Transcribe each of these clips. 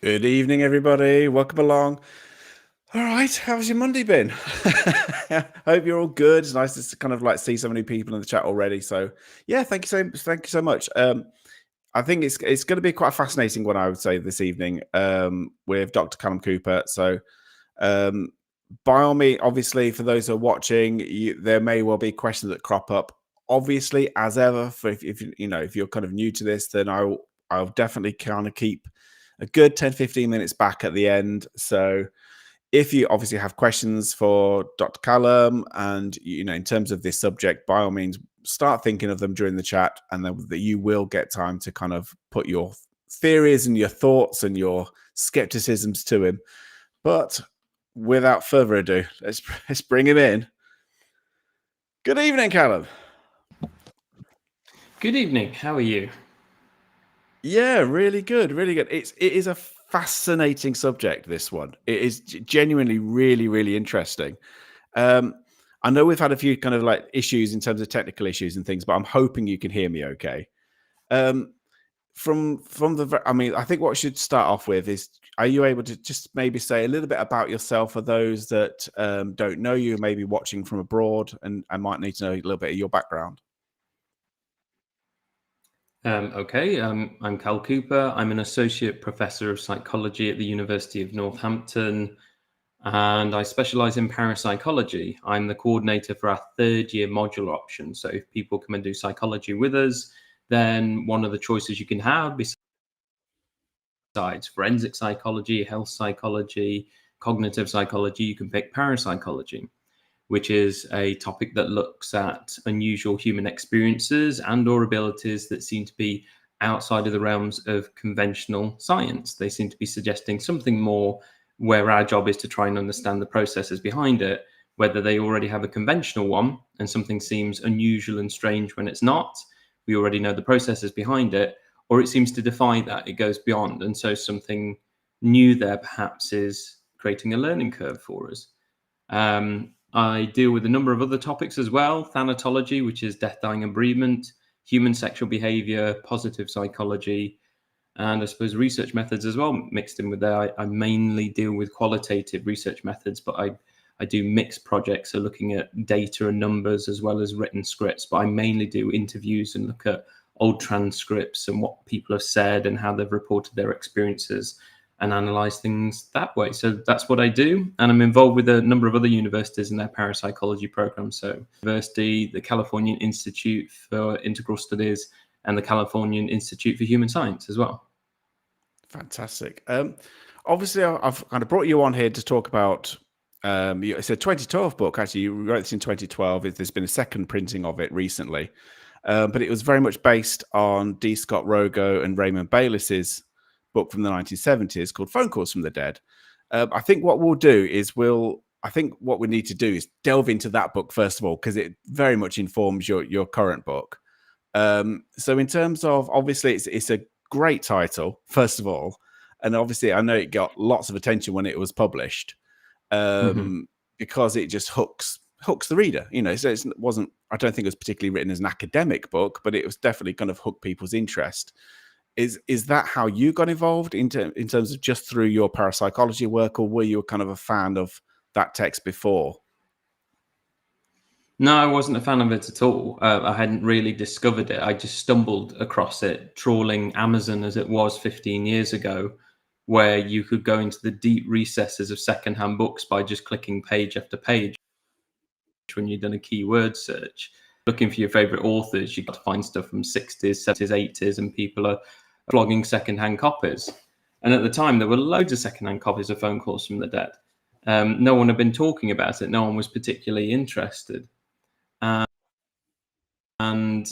Good evening, everybody. Welcome along. All right, how's your Monday been? Hope you're all good. It's nice to kind of like see so many people in the chat already. So yeah, thank you so much. I think it's going to be quite a fascinating one, I would say, this evening with Dr. Callum Cooper. So um, by all means, obviously, for those who are watching, there may well be questions that crop up. Obviously, as ever, for if you're kind of new to this, then I'll definitely kind of keep a good 10-15 minutes back at the end. So if you obviously have questions for Dr. Callum and in terms of this subject, by all means start thinking of them during the chat, and then that you will get time to kind of put your theories and your thoughts and your skepticisms to him. But without further ado, let's bring him in. Good evening, Callum. Good evening. How are you? Yeah, really good, really good. It is a fascinating subject, this one. It is genuinely really, really interesting. I know we've had a few kind of like issues in terms of technical issues and things, but I'm hoping you can hear me okay. From the, I mean, I think what we should start off with is, are you able to just maybe say a little bit about yourself for those that don't know you, maybe watching from abroad, and might need to know a little bit of your background? Okay, I'm Callum Cooper. I'm an associate professor of psychology at the University of Northampton, and I specialize in parapsychology. I'm the coordinator for our third year modular option. So if people come and do psychology with us, then one of the choices you can have, besides forensic psychology, health psychology, cognitive psychology, you can pick parapsychology, which is a topic that looks at unusual human experiences and or abilities that seem to be outside of the realms of conventional science. They seem to be suggesting something more, where our job is to try and understand the processes behind it, whether they already have a conventional one and something seems unusual and strange when it's not. We already know the processes behind it, or it seems to defy that. It goes beyond. And so something new there perhaps is creating a learning curve for us. I deal with a number of other topics as well: Thanatology, which is death, dying, and bereavement; human sexual behavior; positive psychology; and I suppose research methods as well mixed in with there. I mainly deal with qualitative research methods, but I do mixed projects, so looking at data and numbers as well as written scripts. But I mainly do interviews and look at old transcripts and what people have said and how they've reported their experiences, and analyze things that way. So that's what I do. And I'm involved with a number of other universities in their parapsychology program. So University, the California Institute for Integral Studies, and the California Institute for Human Science as well. Fantastic. Obviously, I've kind of brought you on here to talk about. It's a 2012 book. Actually, you wrote this in 2012. There's been a second printing of it recently, but it was very much based on D.Scott, Rogo, and Raymond Bayless's book from the 1970s called Phone Calls from the Dead. I think what we'll do is I think what we need to do is delve into that book first of all, because it very much informs your current book. So in terms of, obviously, it's a great title, first of all, and obviously I know it got lots of attention when it was published, because it just hooks the reader. So it wasn't, I don't think it was particularly written as an academic book, but it was definitely kind of hooked people's interest. Is that how you got involved in terms of just through your parapsychology work, or were you kind of a fan of that text before? No, I wasn't a fan of it at all. I hadn't really discovered it. I just stumbled across it trawling Amazon as it was 15 years ago, where you could go into the deep recesses of secondhand books by just clicking page after page when you've done a keyword search. Looking for your favorite authors, you got to find stuff from 60s, 70s, 80s, and people are flogging secondhand copies. And at the time, there were loads of secondhand copies of Phone Calls from the Dead. No one had been talking about it. No one was particularly interested. And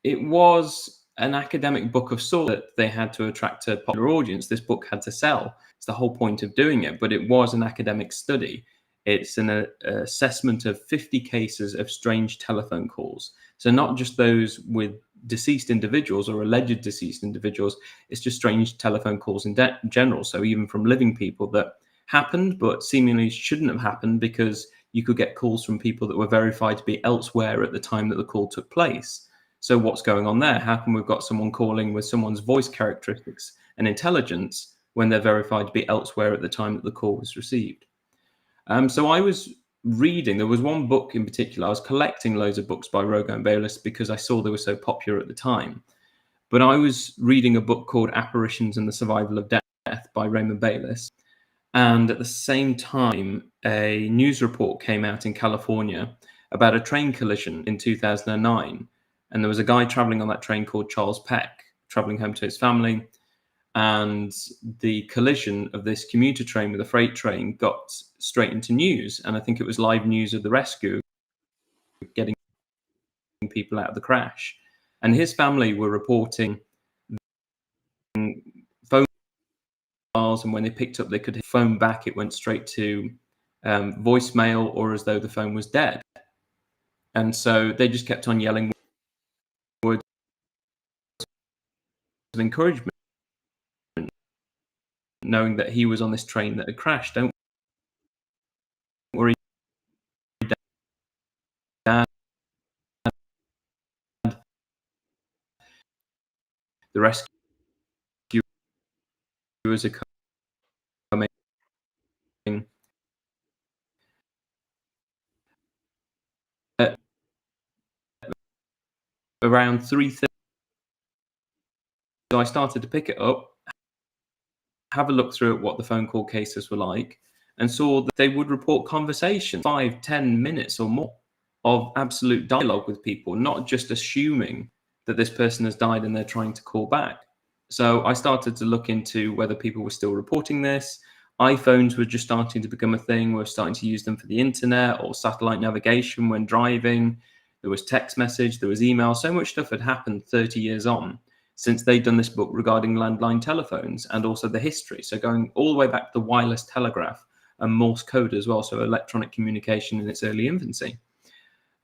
it was an academic book of sorts that they had to attract a popular audience. This book had to sell. It's the whole point of doing it. But it was an academic study. It's an assessment of 50 cases of strange telephone calls. So not just those with deceased individuals or alleged deceased individuals, it's just strange telephone calls in general. So even from living people that happened, but seemingly shouldn't have happened, because you could get calls from people that were verified to be elsewhere at the time that the call took place. So what's going on there? How come we've got someone calling with someone's voice characteristics and intelligence when they're verified to be elsewhere at the time that the call was received. So I was reading, there was one book in particular, I was collecting loads of books by Rogo and Bayless because I saw they were so popular at the time. But I was reading a book called Apparitions and the Survival of Death by Raymond Bayless. And at the same time, a news report came out in California about a train collision in 2009. And there was a guy traveling on that train called Charles Peck, traveling home to his family. And the collision of this commuter train with a freight train got straight into news. And I think it was live news of the rescue, getting people out of the crash. And his family were reporting phone calls, and when they picked up, they could phone back. It went straight to voicemail, or as though the phone was dead. And so they just kept on yelling words of encouragement, knowing that he was on this train that had crashed. Don't worry, Dad. The rescuers are coming. Around 3:30, so I started to pick it up, have a look through at what the phone call cases were like, and saw that they would report conversation 5-10 minutes or more of absolute dialogue with people, not just assuming that this person has died and they're trying to call back. So I started to look into whether people were still reporting this. iPhones were just starting to become a thing. We're starting to use them for the internet or satellite navigation when driving. There was text message, there was email. So much stuff had happened 30 years on since they'd done this book regarding landline telephones and also the history. So going all the way back to the wireless telegraph and Morse code as well, so electronic communication in its early infancy.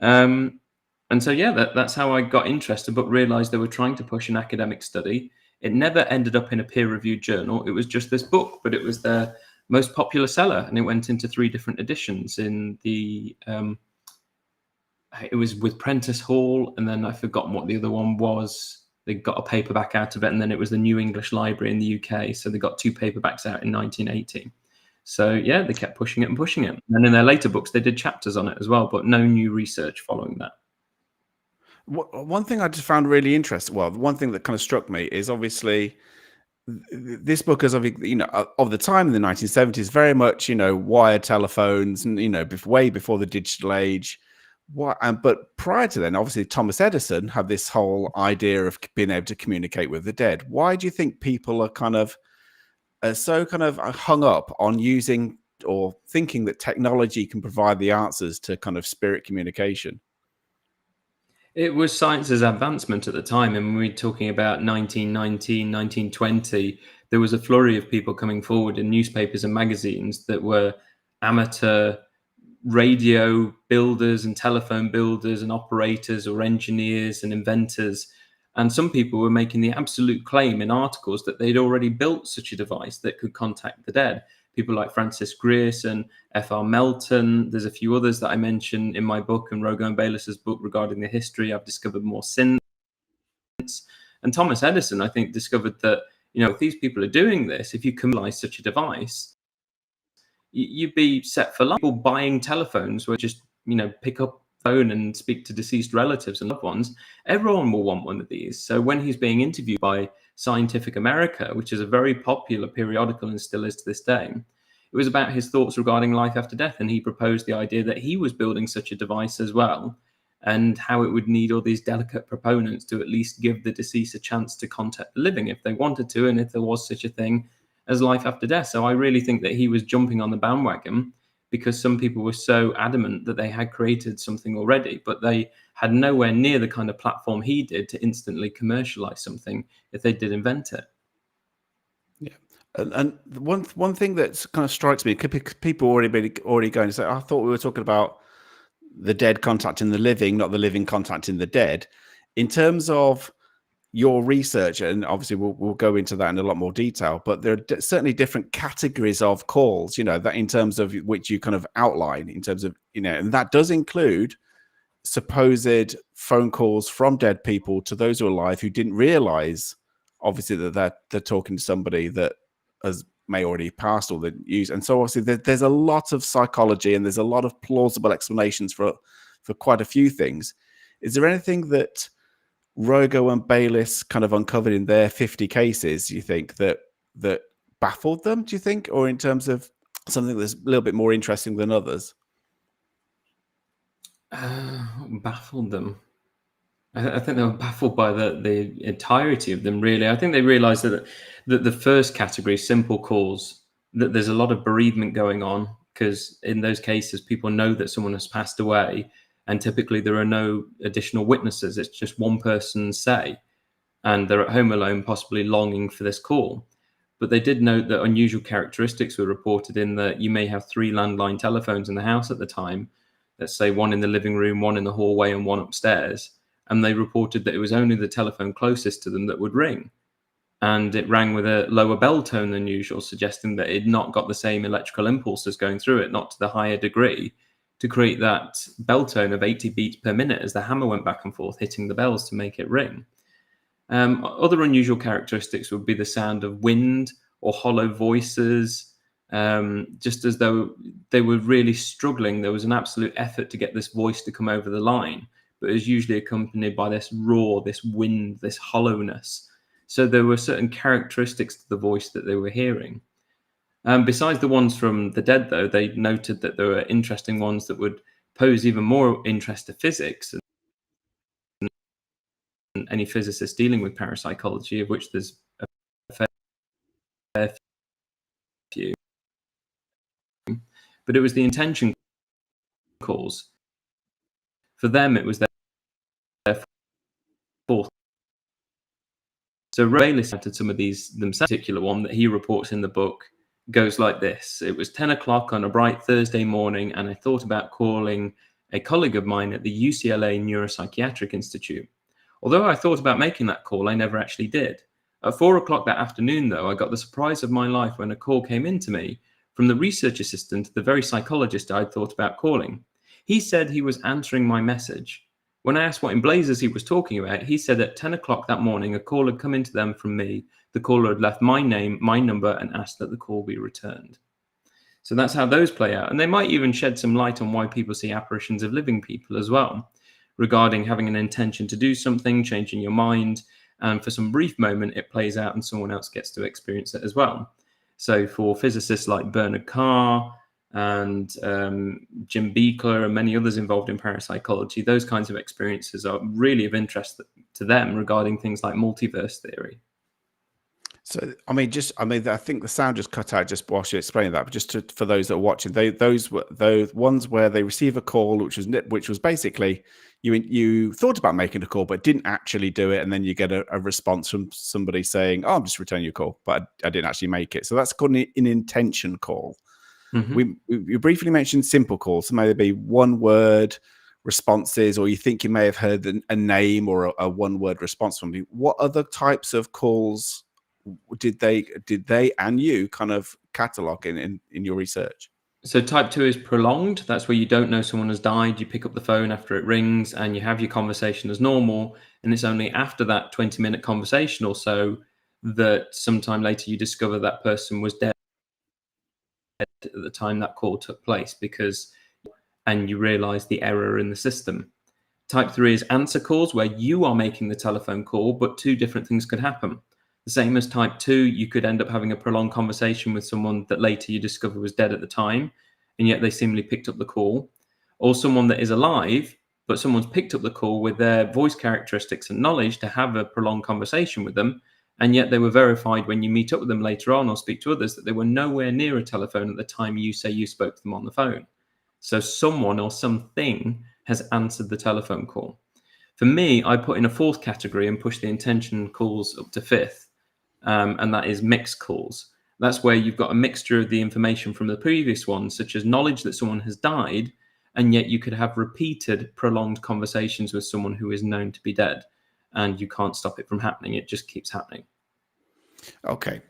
And so, yeah, that's how I got interested, but realized they were trying to push an academic study. It never ended up in a peer-reviewed journal. It was just this book, but it was their most popular seller, and it went into 3 different editions. In the it was with Prentice Hall, and then I've forgotten what the other one was. They got a paperback out of it, and then it was the New English Library in the UK. So they got 2 paperbacks out in 1980. So yeah, they kept pushing it and pushing it. And in their later books, they did chapters on it as well, but no new research following that. One thing I just found really interesting, well, one thing that kind of struck me is obviously this book is of the time in the 1970s, very much wired telephones and way before the digital age. But prior to then, obviously Thomas Edison had this whole idea of being able to communicate with the dead. Why do you think people are so hung up on using or thinking that technology can provide the answers to kind of spirit communication? It was science's advancement at the time. And when we're talking about 1919, 1920, there was a flurry of people coming forward in newspapers and magazines that were amateur radio builders and telephone builders and operators or engineers and inventors. And some people were making the absolute claim in articles that they'd already built such a device that could contact the dead. People like Francis Grierson, F.R. Melton. There's a few others that I mention in my book and Rogo and Bayless's book regarding the history. I've discovered more since. And Thomas Edison, I think, discovered that, if these people are doing this, if you commercialize such a device, you'd be set for life. People buying telephones where just, pick up the phone and speak to deceased relatives and loved ones. Everyone will want one of these. So when he's being interviewed by Scientific America, which is a very popular periodical and still is to this day, it was about his thoughts regarding life after death. And he proposed the idea that he was building such a device as well, and how it would need all these delicate proponents to at least give the deceased a chance to contact the living if they wanted to, and if there was such a thing as life after death. So I really think that he was jumping on the bandwagon because some people were so adamant that they had created something already, but they had nowhere near the kind of platform he did to instantly commercialize something if they did invent it. Yeah. And one thing that kind of strikes me, people already going to say, I thought we were talking about the dead contacting the living, not the living contacting the dead. In terms of your research, and obviously we'll go into that in a lot more detail, but there are certainly different categories of calls, that in terms of which you kind of outline in terms of, and that does include supposed phone calls from dead people to those who are alive who didn't realize obviously that they're talking to somebody that may already passed or the use. And so obviously there's a lot of psychology and there's a lot of plausible explanations for quite a few things. Is there anything that Rogo and Bayless kind of uncovered in their 50 cases, you think, that baffled them, do you think, or in terms of something that's a little bit more interesting than others? Baffled them. I think they were baffled by the entirety of them, really. I think they realized that the first category, simple calls, that there's a lot of bereavement going on, because in those cases, people know that someone has passed away, and typically there are no additional witnesses. It's just one person's say, and they're at home alone, possibly longing for this call. But they did note that unusual characteristics were reported in that you may have 3 landline telephones in the house at the time. Let's say one in the living room, one in the hallway, and one upstairs. And they reported that it was only the telephone closest to them that would ring. And it rang with a lower bell tone than usual, suggesting that it had not got the same electrical impulses going through it, not to the higher degree, to create that bell tone of 80 beats per minute as the hammer went back and forth, hitting the bells to make it ring. Other unusual characteristics would be the sound of wind or hollow voices, just as though they were really struggling. There was an absolute effort to get this voice to come over the line, but it was usually accompanied by this roar, this wind, this hollowness. So there were certain characteristics to the voice that they were hearing. Besides the ones from the dead, though, they noted that there were interesting ones that would pose even more interest to physics and any physicist dealing with parapsychology, of which there's a fair few. But it was the intention calls. For them, it was their fourth. So Bayless added some of these themselves. A particular one that he reports in the book goes like this. It was 10 o'clock on a bright Thursday morning, and I thought about calling a colleague of mine at the UCLA Neuropsychiatric Institute. Although I thought about making that call, I never actually did. At 4 o'clock that afternoon, though, I got the surprise of my life when a call came in to me from the research assistant to the very psychologist I'd thought about calling. He said he was answering my message. When I asked what in blazes he was talking about, he said at 10 o'clock that morning, a call had come into them from me. The caller had left my name, my number, and asked that the call be returned. So that's how those play out. And they might even shed some light on why people see apparitions of living people as well, regarding having an intention to do something, changing your mind. And for some brief moment, it plays out and someone else gets to experience it as well. So for physicists like Bernard Carr and Jim Beekler and many others involved in parapsychology, those kinds of experiences are really of interest to them regarding things like multiverse theory. So, I think the sound just cut out just whilst you explained that. But just for those that are watching, those were those ones where they receive a call, which was basically you thought about making a call but didn't actually do it, and then you get a response from somebody saying, "Oh, I'm just returning your call, but I didn't actually make it." So that's called an intention call. Mm-hmm. We briefly mentioned simple calls, so maybe one word responses, or you think you may have heard a name or a one word response from you. What other types of calls did they and you kind of catalog in your research? So type 2 is prolonged. That's where you don't know someone has died. You pick up the phone after it rings and you have your conversation as normal. And it's only after that 20-minute conversation or so that sometime later you discover that person was dead at the time that call took place, and you realize the error in the system. Type 3 is answer calls, where you are making the telephone call, but 2 different things could happen. The same as type 2, you could end up having a prolonged conversation with someone that later you discover was dead at the time, and yet they seemingly picked up the call. Or someone that is alive, but someone's picked up the call with their voice characteristics and knowledge to have a prolonged conversation with them, and yet they were verified when you meet up with them later on or speak to others that they were nowhere near a telephone at the time you say you spoke to them on the phone. So someone or something has answered the telephone call. For me, I put in a 4th category and push the intention calls up to 5th. And that is mixed calls. That's where you've got a mixture of the information from the previous ones, such as knowledge that someone has died, and yet you could have repeated prolonged conversations with someone who is known to be dead, and you can't stop it from happening. It just keeps happening. Okay.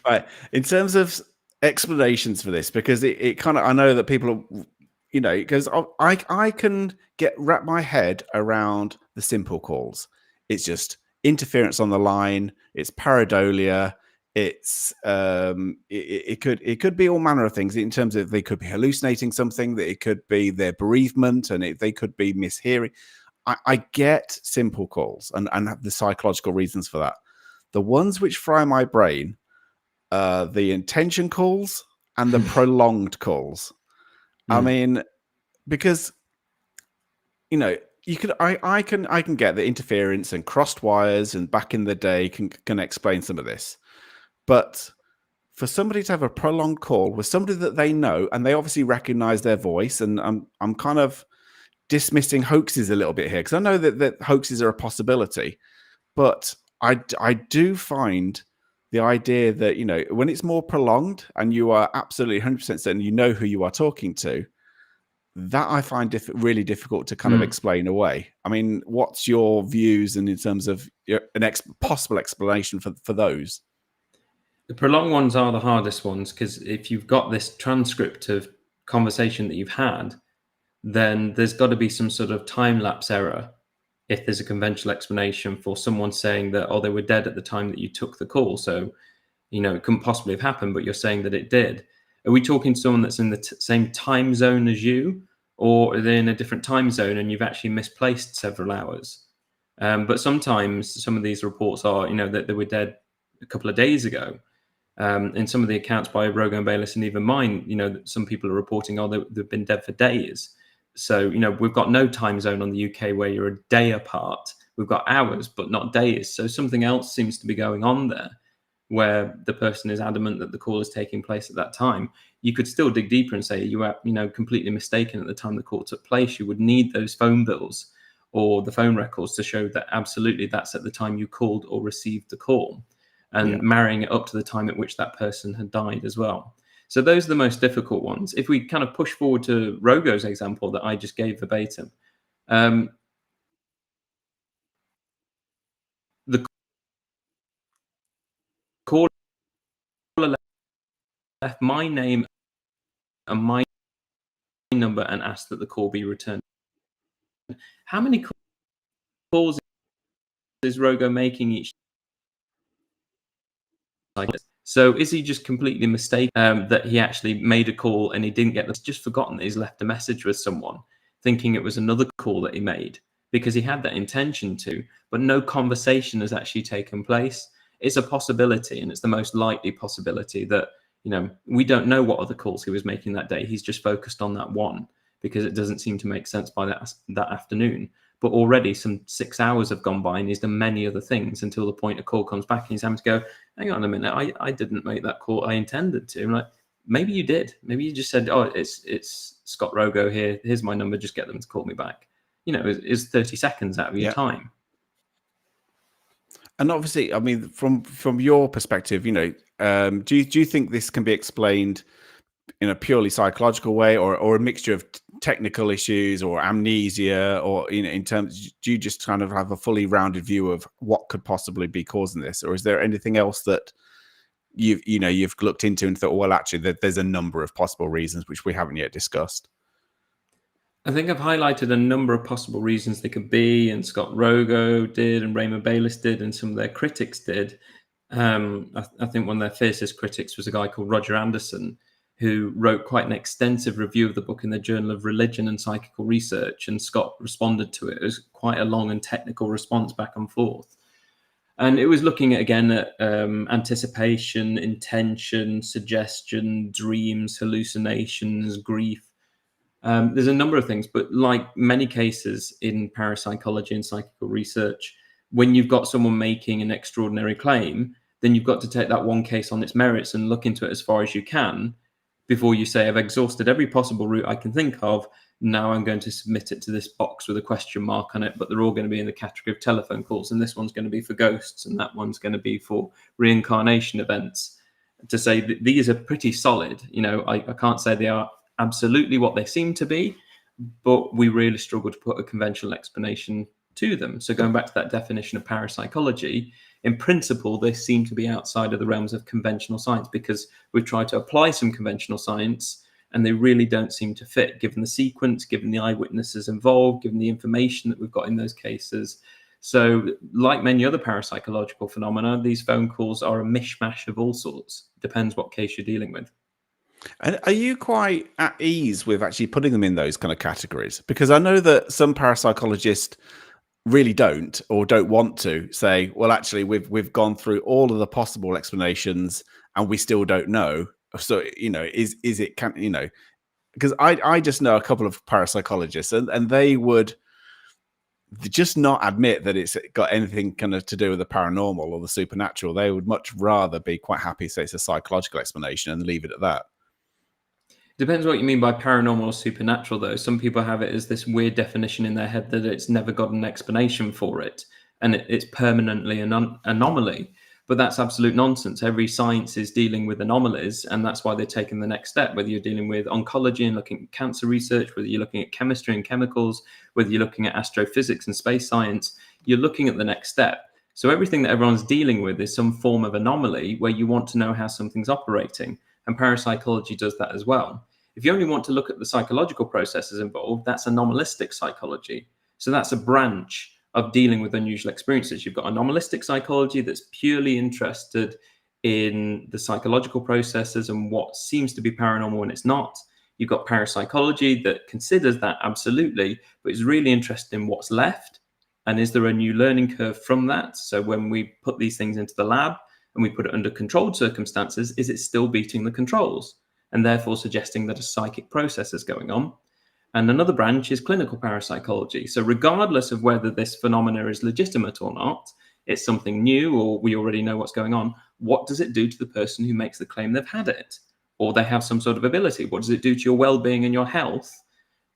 Right. In terms of explanations for this, because it kind of, I know that people are, because I can wrap my head around the simple calls. It's just interference on the line, it's pareidolia, it's it could be all manner of things in terms of they could be hallucinating something, that it could be their bereavement, and they could be mishearing. I get simple calls and the psychological reasons for that. The ones which fry my brain, the intention calls and the prolonged calls. I mean, because you know, you could I can get the interference and crossed wires and back in the day can explain some of this. But for somebody to have a prolonged call with somebody that they know and they obviously recognize their voice, and I'm kind of dismissing hoaxes a little bit here because I know that hoaxes are a possibility, but I do find the idea that, you know, when it's more prolonged and you are absolutely 100% certain you know who you are talking to, that I find really difficult to kind of explain away. I mean, what's your views and in terms of possible explanation for those? The prolonged ones are the hardest ones, because if you've got this transcript of conversation that you've had, then there's got to be some sort of time lapse error if there's a conventional explanation for someone saying that, oh, they were dead at the time that you took the call. So, you know, it couldn't possibly have happened, but you're saying that it did. Are we talking to someone that's in the same time zone as you, or are they in a different time zone and you've actually misplaced several hours? But sometimes some of these reports are, you know, that they were dead a couple of days ago. In some of the accounts by Rogo and Bayless and even mine, you know, some people are reporting, oh, they've been dead for days. So, you know, we've got no time zone on the UK where you're a day apart. We've got hours, but not days. So something else seems to be going on there, where the person is adamant that the call is taking place at that time. You could still dig deeper and say you were, you know, completely mistaken at the time the call took place. You would need those phone bills or the phone records to show that absolutely that's at the time you called or received the call, and marrying it up to the time at which that person had died as well. So those are the most difficult ones. If we kind of push forward to Rogo's example that I just gave verbatim, the caller left my name and my number and asked that the call be returned. How many calls is Rogo making each time? So is he just completely mistaken that he actually made a call and he didn't get just forgotten that he's left a message with someone, thinking it was another call that he made because he had that intention to, but no conversation has actually taken place? It's a possibility, and it's the most likely possibility that, you know, we don't know what other calls he was making that day. He's just focused on that one because it doesn't seem to make sense by that afternoon. But already some 6 hours have gone by and he's done many other things until the point a call comes back and he's having to go, hang on a minute, I didn't make that call. I intended to. I'm like, maybe you did. Maybe you just said, oh, it's Scott Rogo here. Here's my number. Just get them to call me back. You know, it's 30 seconds out of your time. And obviously, I mean, from your perspective, you know, do you think this can be explained in a purely psychological way, or a mixture of technical issues or amnesia, or, you know, in terms, do you just kind of have a fully rounded view of what could possibly be causing this, or is there anything else that you've looked into and thought, well, actually, there's a number of possible reasons which we haven't yet discussed? I think I've highlighted a number of possible reasons they could be, and Scott Rogo did, and Raymond Bayless did, and some of their critics did. I think one of their fiercest critics was a guy called Roger Anderson, who wrote quite an extensive review of the book in the Journal of Religion and Psychical Research, and Scott responded to it. It was quite a long and technical response back and forth. And it was looking at, again, at anticipation, intention, suggestion, dreams, hallucinations, grief. There's a number of things, but like many cases in parapsychology and psychical research, when you've got someone making an extraordinary claim, then you've got to take that one case on its merits and look into it as far as you can before you say, I've exhausted every possible route I can think of. Now I'm going to submit it to this box with a question mark on it, but they're all going to be in the category of telephone calls. And this one's going to be for ghosts, and that one's going to be for reincarnation events. To say that these are pretty solid, you know, I can't say they are absolutely what they seem to be, but we really struggle to put a conventional explanation to them. So going back to that definition of parapsychology, in principle, they seem to be outside of the realms of conventional science, because we've tried to apply some conventional science and they really don't seem to fit, given the sequence, given the eyewitnesses involved, given the information that we've got in those cases. So, like many other parapsychological phenomena, these phone calls are a mishmash of all sorts. Depends what case you're dealing with. And are you quite at ease with actually putting them in those kind of categories? Because I know that some parapsychologists really don't or don't want to say, well, actually, we've gone through all of the possible explanations and we still don't know. So, is it because I just know a couple of parapsychologists and they would just not admit that it's got anything kind of to do with the paranormal or the supernatural. They would much rather be quite happy to say it's a psychological explanation and leave it at that. Depends what you mean by paranormal or supernatural, though. Some people have it as this weird definition in their head that it's never got an explanation for it, and it's permanently an anomaly. But that's absolute nonsense. Every science is dealing with anomalies, and that's why they're taking the next step. Whether you're dealing with oncology and looking at cancer research, whether you're looking at chemistry and chemicals, whether you're looking at astrophysics and space science, you're looking at the next step. So everything that everyone's dealing with is some form of anomaly where you want to know how something's operating. And parapsychology does that as well. If you only want to look at the psychological processes involved, that's anomalistic psychology. So that's a branch of dealing with unusual experiences. You've got anomalistic psychology that's purely interested in the psychological processes and what seems to be paranormal when it's not. You've got parapsychology that considers that absolutely, but is really interested in what's left. And is there a new learning curve from that? So when we put these things into the lab and we put it under controlled circumstances, is it still beating the controls? And therefore suggesting that a psychic process is going on. And another branch is clinical parapsychology. So regardless of whether this phenomena is legitimate or not, it's something new or we already know what's going on. What does it do to the person who makes the claim they've had it? Or they have some sort of ability? What does it do to your well-being and your health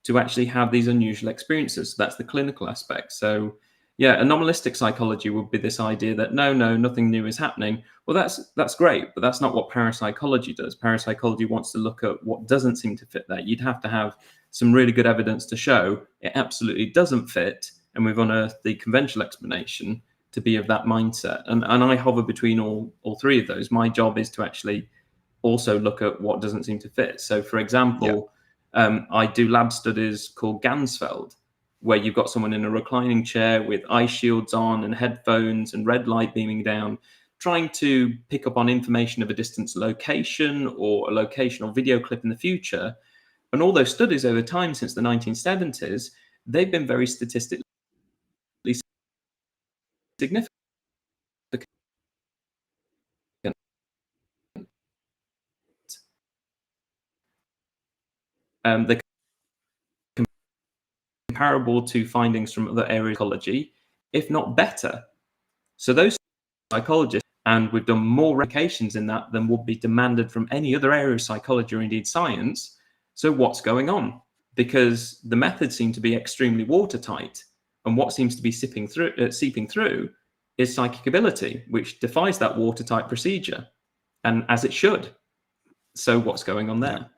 to actually have these unusual experiences? So that's the clinical aspect. So yeah, anomalistic psychology would be this idea that no, nothing new is happening. Well, that's great, but that's not what parapsychology does. Parapsychology wants to look at what doesn't seem to fit that. You'd have to have some really good evidence to show it absolutely doesn't fit, and we've unearthed the conventional explanation to be of that mindset. And I hover between all three of those. My job is to actually also look at what doesn't seem to fit. So, for example, I do lab studies called Ganzfeld, where you've got someone in a reclining chair with eye shields on and headphones and red light beaming down, trying to pick up on information of a distant location or a location or video clip in the future. And all those studies over time since the 1970s, they've been very statistically significant. They're comparable to findings from other areas of psychology, if not better. So those psychologists, and we've done more replications in that than would be demanded from any other area of psychology or indeed science. So what's going on? Because the methods seem to be extremely watertight, and what seems to be seeping through is psychic ability, which defies that watertight procedure, and as it should. So what's going on there?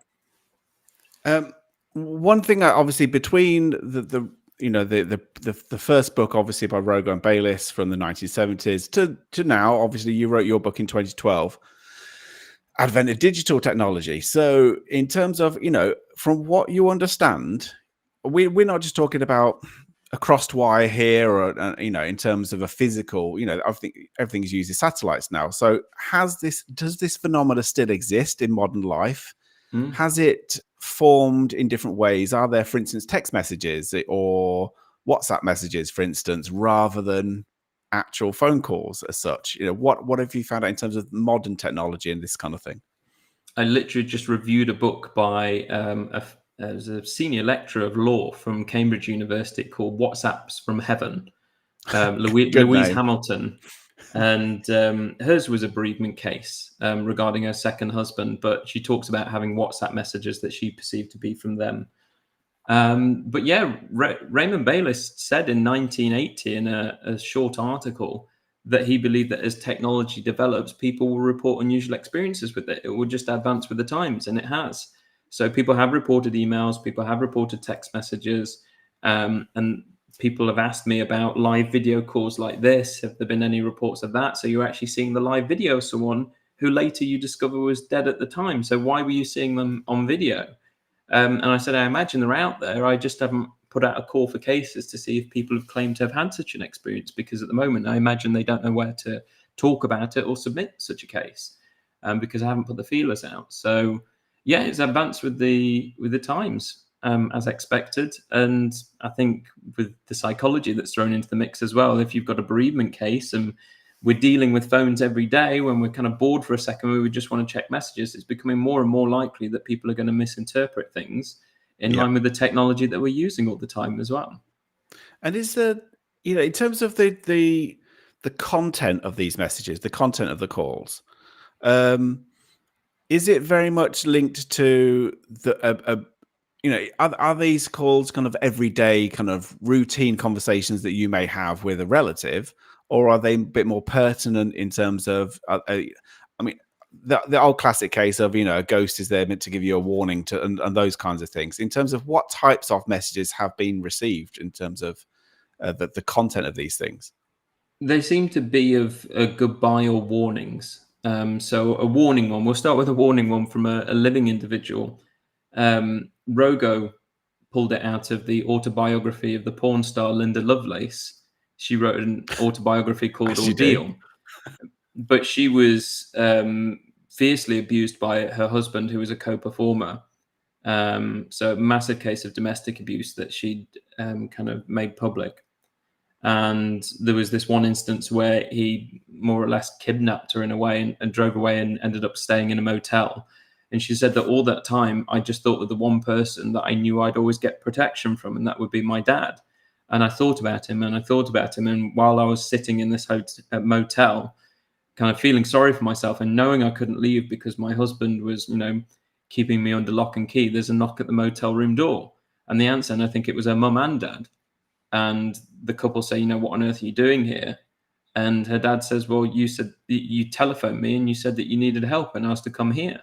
One thing, obviously, between the first book, obviously by Rogo and Bayless from the 1970s to now, obviously you wrote your book in 2012, Advent of Digital Technology. So in terms of, from what you understand, we're not just talking about a crossed wire here or, in terms of a physical, I think everything is using satellites now. So does this phenomena still exist in modern life? Has it formed in different ways? Are there, for instance, text messages or WhatsApp messages, for instance, rather than actual phone calls as such? What have you found out in terms of modern technology and this kind of thing? I literally just reviewed a book by as a senior lecturer of law from Cambridge University called WhatsApps from Heaven, Louise Hamilton. And hers was a bereavement case regarding her second husband, but she talks about having WhatsApp messages that she perceived to be from them. But yeah, Raymond Bayless said in 1980 in a short article that he believed that as technology develops, people will report unusual experiences with it. It will just advance with the times, and it has. So people have reported emails, people have reported text messages, and people have asked me about live video calls like this. Have there been any reports of that? So you're actually seeing the live video of someone who later you discover was dead at the time. So why were you seeing them on video? And I said, I imagine they're out there. I just haven't put out a call for cases to see if people have claimed to have had such an experience, because at the moment I imagine they don't know where to talk about it or submit such a case, because I haven't put the feelers out. So yeah, it's advanced with the times, as expected. And I think with the psychology that's thrown into the mix as well, if you've got a bereavement case and we're dealing with phones every day, when we're kind of bored for a second, we would just want to check messages, it's becoming more and more likely that people are going to misinterpret things in line with the technology that we're using all the time as well. And is there, in terms of the content of these messages, the content of the calls, is it very much linked to are these calls kind of everyday kind of routine conversations that you may have with a relative, or are they a bit more pertinent in terms of, the old classic case of, a ghost is there meant to give you a warning and those kinds of things, in terms of what types of messages have been received in terms of the content of these things? They seem to be of goodbye or warnings. So a warning one, we'll start with a warning one from a living individual. Rogo pulled it out of the autobiography of the porn star Linda Lovelace. She wrote an autobiography called Ordeal. But she was fiercely abused by her husband, who was a co-performer. So a massive case of domestic abuse that she'd kind of made public. And there was this one instance where he more or less kidnapped her in a way and drove away and ended up staying in a motel. And she said that all that time, I just thought of the one person that I knew I'd always get protection from, and that would be my dad. And I thought about him and I thought about him. And while I was sitting in this motel, kind of feeling sorry for myself and knowing I couldn't leave because my husband was, keeping me under lock and key, there's a knock at the motel room door. And the answer, and I think it was her mum and dad. And the couple say, what on earth are you doing here? And her dad says, well, you said you telephoned me and you said that you needed help and asked to come here.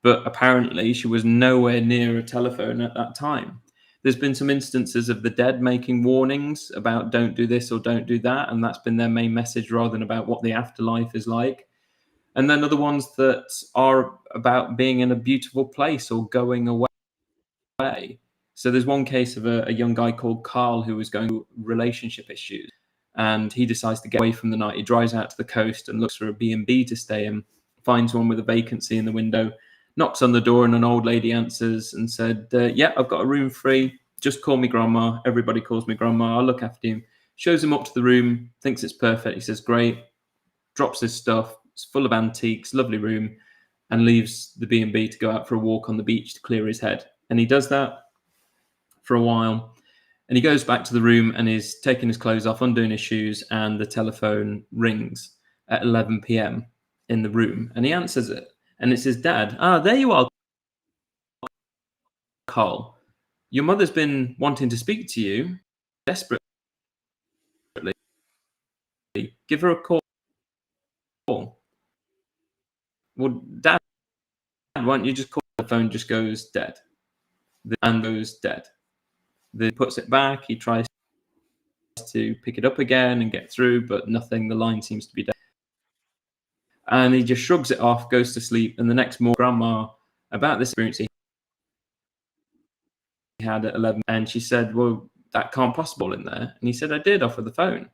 But apparently she was nowhere near a telephone at that time. There's been some instances of the dead making warnings about don't do this or don't do that. And that's been their main message rather than about what the afterlife is like. And then other ones that are about being in a beautiful place or going away. So there's one case of a young guy called Carl who was going through relationship issues, and he decides to get away from the night. He drives out to the coast and looks for a B&B to stay in, finds one with a vacancy in the window, knocks on the door, and an old lady answers and said, yeah, I've got a room free. Just call me grandma. Everybody calls me grandma. I'll look after him. Shows him up to the room, thinks it's perfect. He says, great, drops his stuff. It's full of antiques, lovely room, and leaves the B&B to go out for a walk on the beach to clear his head. And he does that for a while, and he goes back to the room and is taking his clothes off, undoing his shoes, and the telephone rings at 11 p.m. in the room, and he answers it, and it's his dad. There you are, Carl. Your mother's been wanting to speak to you desperately. Give her a call. Well, Dad, why don't you just call? The phone just goes dead. And goes dead. He puts it back. He tries to pick it up again and get through, but nothing. The line seems to be dead. And he just shrugs it off, goes to sleep. And the next morning, grandma, about this experience he had at 11. And she said, well, that can't possible in there. And he said, I did, off of the phone.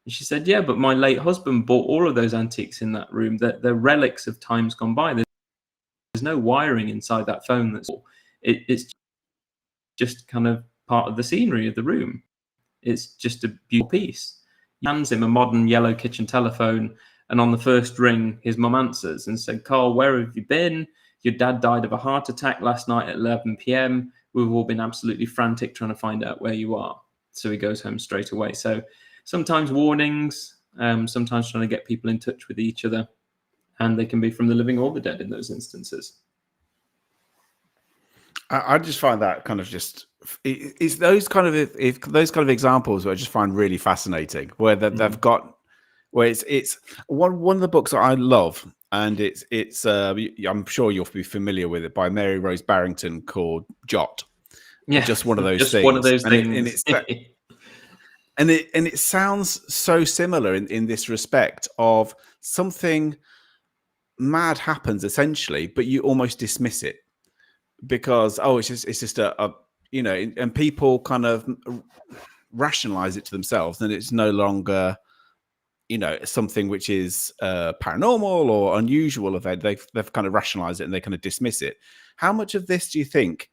And she said, yeah, but my late husband bought all of those antiques in that room. They're relics of times gone by. There's no wiring inside that phone. It's just kind of part of the scenery of the room. It's just a beautiful piece. He hands him a modern yellow kitchen telephone, and on the first ring, his mum answers and said, Carl, where have you been? Your dad died of a heart attack last night at 11 p.m. We've all been absolutely frantic trying to find out where you are. So he goes home straight away. So sometimes warnings, sometimes trying to get people in touch with each other, and they can be from the living or the dead in those instances. I just find that kind of it's those kind of examples where I just find really fascinating, where they've got, where it's one of the books that I love, and it's I'm sure you'll be familiar with it, by Mary Rose Barrington, called Jot. Yeah, just one of those just things. One of those things. And it sounds so similar in this respect of something mad happens essentially, but you almost dismiss it because it's just you know, and people kind of rationalize it to themselves, then it's no longer, you know, something which is paranormal or unusual event. They've kind of rationalized it and they kind of dismiss it. How much of this do you think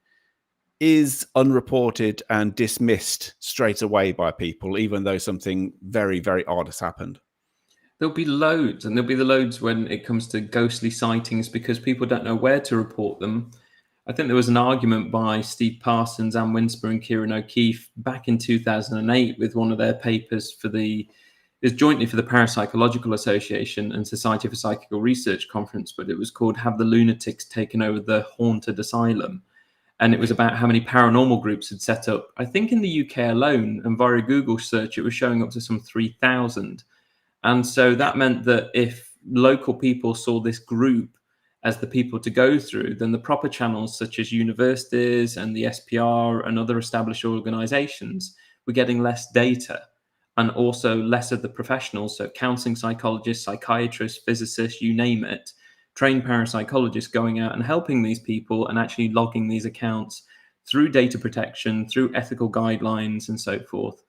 is unreported and dismissed straight away by people, even though something very, very odd has happened? There'll be loads, and there'll be the loads when it comes to ghostly sightings because people don't know where to report them. I think there was an argument by Steve Parsons, Anne Winsper, and Kieran O'Keefe back in 2008 with one of their papers for it was jointly for the Parapsychological Association and Society for Psychical Research conference, but it was called "Have the Lunatics Taken Over the Haunted Asylum?" And it was about how many paranormal groups had set up. I think in the UK alone, and via a Google search, it was showing up to some 3,000. And so that meant that if local people saw this group as the people to go through, then the proper channels such as universities and the SPR and other established organizations were getting less data and also less of the professionals. So counseling psychologists, psychiatrists, physicists, you name it, trained parapsychologists going out and helping these people and actually logging these accounts through data protection, through ethical guidelines and so forth.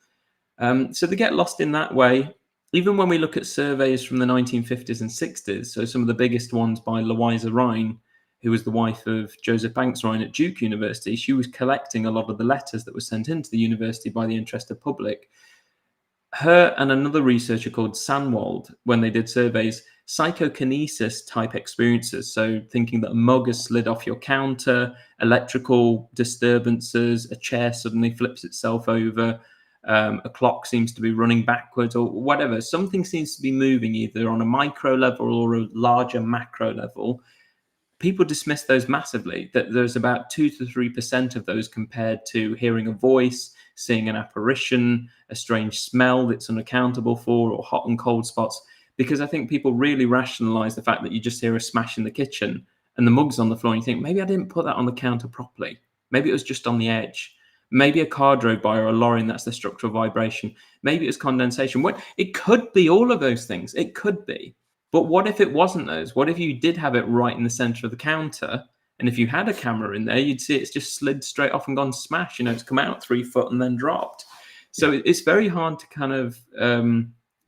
So they get lost in that way. Even when we look at surveys from the 1950s and 60s, so some of the biggest ones by Louisa Rhine, who was the wife of Joseph Banks Rhine at Duke University, she was collecting a lot of the letters that were sent into the university by the interested public. Her and another researcher called Sanwald, when they did surveys, psychokinesis type experiences, so thinking that a mug has slid off your counter, electrical disturbances, a chair suddenly flips itself over, a clock seems to be running backwards or whatever. Something seems to be moving either on a micro level or a larger macro level. People dismiss those massively, that there's about 2 to 3% of those compared to hearing a voice, seeing an apparition, a strange smell that's unaccountable for, or hot and cold spots. Because I think people really rationalize the fact that you just hear a smash in the kitchen and the mug's on the floor and you think, maybe I didn't put that on the counter properly. Maybe it was just on the edge. Maybe a car drove by or a lorry and that's the structural vibration. Maybe it was condensation. It could be all of those things. It could be. But what if it wasn't those? What if you did have it right in the center of the counter? And if you had a camera in there, you'd see it's just slid straight off and gone smash. You know, it's come out 3 foot and then dropped. So it's very hard to kind of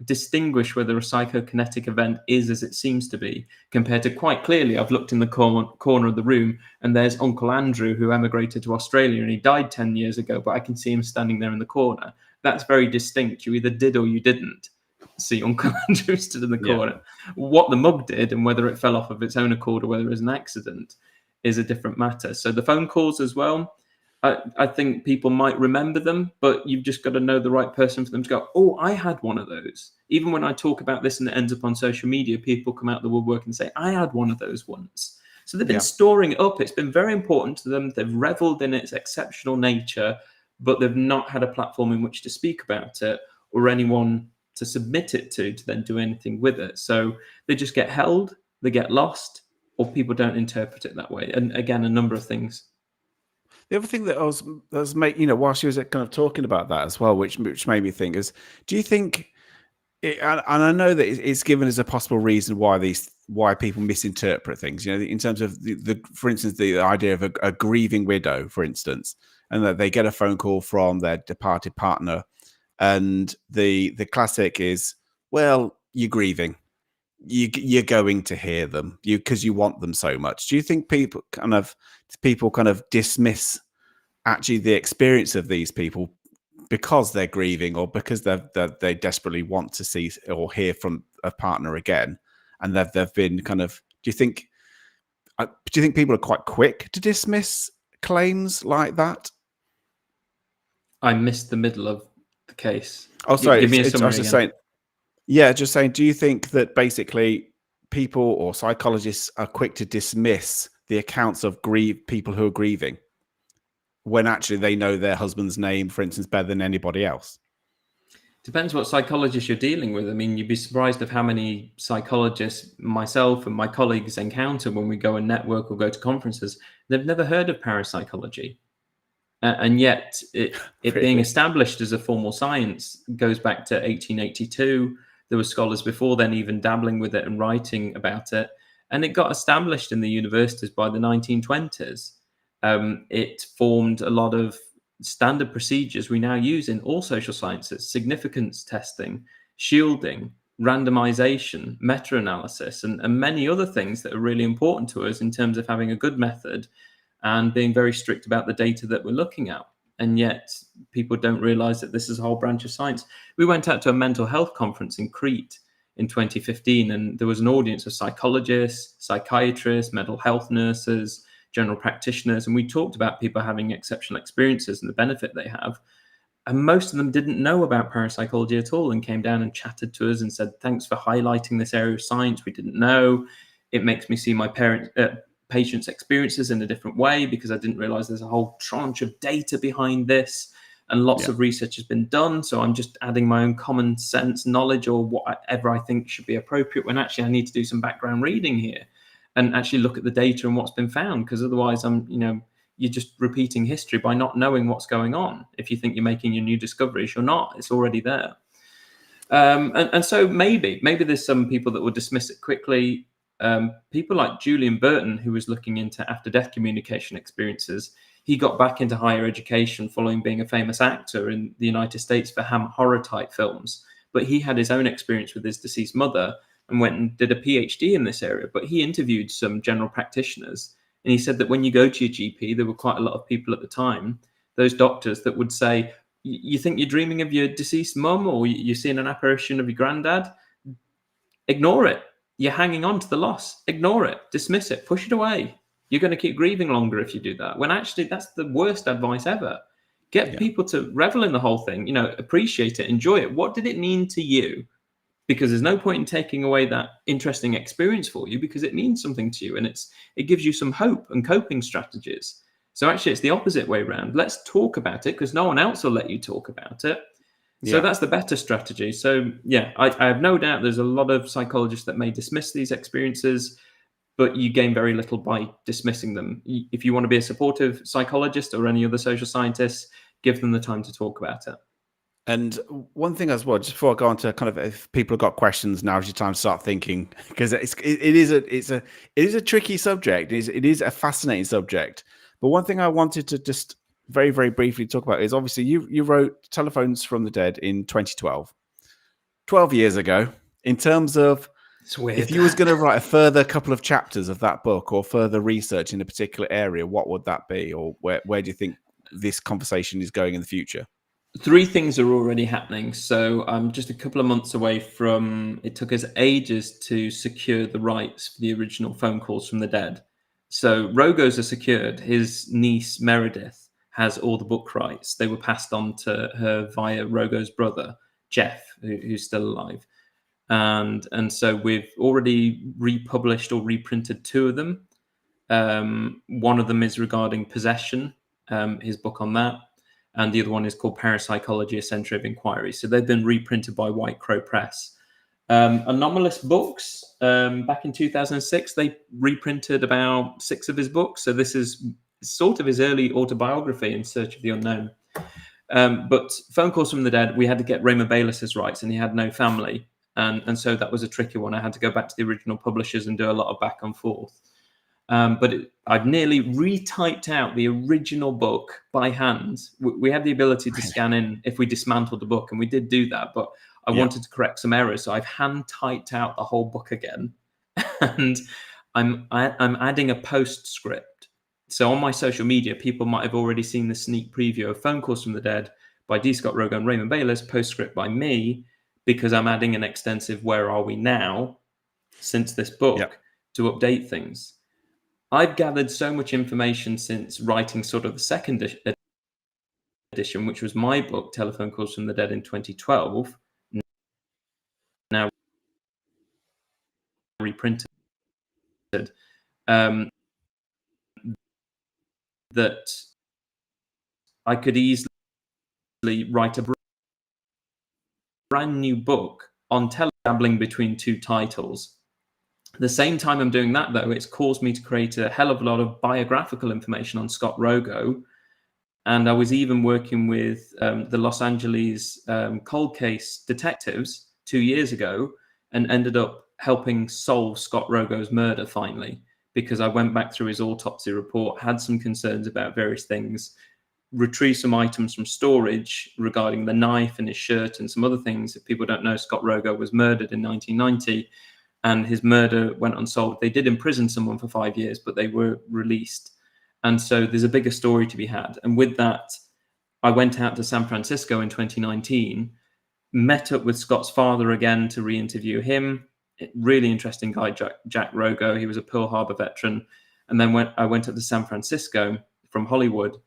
distinguish whether a psychokinetic event is as it seems to be, compared to quite clearly, I've looked in the corner of the room and there's Uncle Andrew who emigrated to Australia and he died 10 years ago, but I can see him standing there in the corner. That's very distinct. You either did or you didn't see Uncle Andrew stood in the corner. What the mug did and whether it fell off of its own accord or whether it was an accident is a different matter. So the phone calls as well, I think people might remember them, but you've just got to know the right person for them to go, oh, I had one of those. Even when I talk about this and it ends up on social media, people come out the woodwork and say, I had one of those once. So they've been storing it up. It's been very important to them. They've reveled in its exceptional nature, but they've not had a platform in which to speak about it or anyone to submit it to then do anything with it. So they just get held, they get lost, or people don't interpret it that way. And again, a number of things. The other thing that I was making, you know, while she was kind of talking about that as well, which made me think is, do you think, and I know that it's given as a possible reason why people misinterpret things, you know, in terms of for instance, the idea of a grieving widow, for instance, and that they get a phone call from their departed partner, and the classic is, well, you're grieving. You're going to hear them because you want them so much. Do you think people kind of dismiss actually the experience of these people because they're grieving or because they desperately want to see or hear from a partner again, and they've been kind of? Do you think people are quite quick to dismiss claims like that? I missed the middle of the case. Oh, sorry. Give me a summary. I was just saying. Yeah, just saying, do you think that basically people or psychologists are quick to dismiss the accounts of people who are grieving when actually they know their husband's name, for instance, better than anybody else? Depends what psychologist you're dealing with. I mean, you'd be surprised of how many psychologists myself and my colleagues encounter when we go and network or go to conferences. They've never heard of parapsychology. And yet it really? Being established as a formal science goes back to 1882. There were scholars before then even dabbling with it and writing about it. And it got established in the universities by the 1920s. It formed a lot of standard procedures we now use in all social sciences: significance testing, shielding, randomization, meta-analysis, and many other things that are really important to us in terms of having a good method and being very strict about the data that we're looking at. And yet people don't realize that this is a whole branch of science. We went out to a mental health conference in Crete in 2015, and there was an audience of psychologists, psychiatrists, mental health nurses, general practitioners, and we talked about people having exceptional experiences and the benefit they have. And most of them didn't know about parapsychology at all, and came down and chatted to us and said, thanks for highlighting this area of science we didn't know. It makes me see my patients' experiences in a different way, because I didn't realize there's a whole tranche of data behind this, and lots of research has been done. So I'm just adding my own common sense knowledge or whatever I think should be appropriate, when actually I need to do some background reading here and actually look at the data and what's been found, because otherwise you're just repeating history by not knowing what's going on. If you think you're making your new discoveries, you're not. It's already there. And so maybe there's some people that will dismiss it quickly. People like Julian Burton, who was looking into after-death communication experiences, he got back into higher education following being a famous actor in the United States for horror-type films. But he had his own experience with his deceased mother and went and did a PhD in this area. But he interviewed some general practitioners, and he said that when you go to your GP, there were quite a lot of people at the time, those doctors, that would say, you think you're dreaming of your deceased mum, or you're seeing an apparition of your granddad? Ignore it. You're hanging on to the loss. Ignore it. Dismiss it. Push it away. You're going to keep grieving longer if you do that, when actually that's the worst advice ever. Get people to revel in the whole thing, appreciate it, enjoy it. What did it mean to you? Because there's no point in taking away that interesting experience for you, because it means something to you, and it gives you some hope and coping strategies. So actually it's the opposite way around. Let's talk about it, because no one else will let you talk about it. So that's the better strategy. So I have no doubt there's a lot of psychologists that may dismiss these experiences, but you gain very little by dismissing them. If you want to be a supportive psychologist or any other social scientist, give them the time to talk about it. And one thing as well, just before I go on to kind of, if people have got questions, now's your time to start thinking, because it is a tricky subject. It is a fascinating subject. But one thing I wanted to just very, very briefly talk about is, obviously you wrote Telephones from the Dead in 2012, 12 years ago. In terms of, it's weird, if you was going to write a further couple of chapters of that book or further research in a particular area, what would that be? Or where do you think this conversation is going in the future? 3 things are already happening. So I'm just a couple of months away from, it took us ages to secure the rights for the original Phone Calls from the Dead. So Rogo's are secured. His niece Meredith has all the book rights. They were passed on to her via Rogo's brother, Jeff, who's still alive. And so we've already republished or reprinted 2 of them. One of them is regarding possession, his book on that. And the other one is called Parapsychology, a Century of Inquiry. So they've been reprinted by White Crow Press. Anomalous Books, back in 2006, they reprinted about 6 of his books. So this is sort of his early autobiography, In Search of the Unknown. But Phone Calls from the Dead, we had to get Raymond Bayless's rights, and he had no family. And so that was a tricky one. I had to go back to the original publishers and do a lot of back and forth. But I've nearly retyped out the original book by hand. We had the ability to scan in if we dismantled the book, and we did do that. But I wanted to correct some errors, so I've hand typed out the whole book again, and I'm adding a postscript. So on my social media, people might have already seen the sneak preview of Phone Calls from the Dead by D.Scott, Rogo, and Raymond Bayless, postscript by me, because I'm adding an extensive "Where are we now?" since this book to update things. I've gathered so much information since writing sort of the second edition, which was my book, Telephone Calls from the Dead, in 2012. Now reprinted. That I could easily write a brand new book on dabbling between 2 titles. At the same time I'm doing that, though, it's caused me to create a hell of a lot of biographical information on Scott Rogo. And I was even working with the Los Angeles cold case detectives 2 years ago, and ended up helping solve Scott Rogo's murder finally, because I went back through his autopsy report, had some concerns about various things, retrieved some items from storage regarding the knife and his shirt and some other things. If people don't know, Scott Rogo was murdered in 1990, and his murder went unsolved. They did imprison someone for 5 years, but they were released. And so there's a bigger story to be had. And with that, I went out to San Francisco in 2019, met up with Scott's father again to re-interview him. Really interesting guy, Jack Rogo. He was a Pearl Harbor veteran. And then I went up to San Francisco from Hollywood,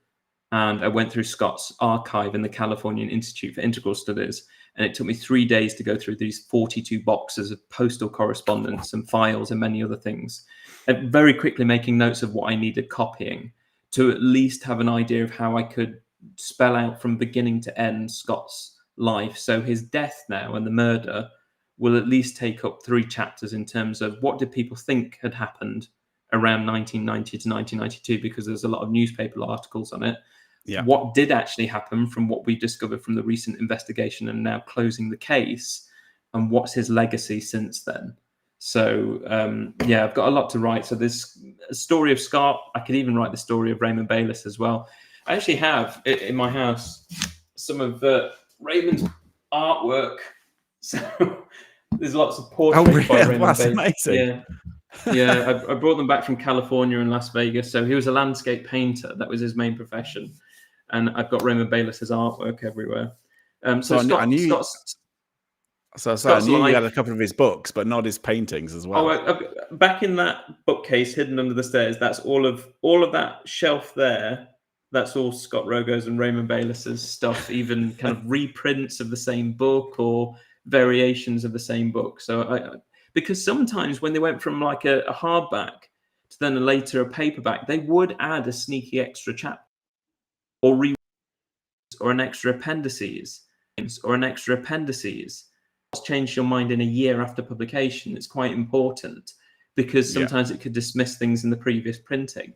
and I went through Scott's archive in the Californian Institute for Integral Studies. And it took me 3 days to go through these 42 boxes of postal correspondence and files and many other things, and very quickly making notes of what I needed copying to at least have an idea of how I could spell out from beginning to end Scott's life. So his death now and the murder will at least take up 3 chapters in terms of what did people think had happened around 1990 to 1992, because there's a lot of newspaper articles on it. Yeah. What did actually happen from what we discovered from the recent investigation and now closing the case, and what's his legacy since then. So yeah, I've got a lot to write. So there's a story of Scott. I could even write the story of Raymond Bayless as well. I actually have in my house some of Raymond's artwork. So there's lots of portraits by Raymond That's Bayless. amazing. Yeah, I brought them back from California and Las Vegas. So he was a landscape painter. That was his main profession. And I've got Raymond Bayless's artwork everywhere. So I knew you life, had a couple of his books, but not his paintings as well. Back in that bookcase hidden under the stairs, that's all of that shelf there. That's all Scott Rogo's and Raymond Bayless's stuff, even kind of reprints of the same book or variations of the same book. So because sometimes when they went from like a hardback to then later a paperback, they would add a sneaky extra chapter or an extra appendices. What's changed your mind in a year after publication? It's quite important, because sometimes it could dismiss things in the previous printing.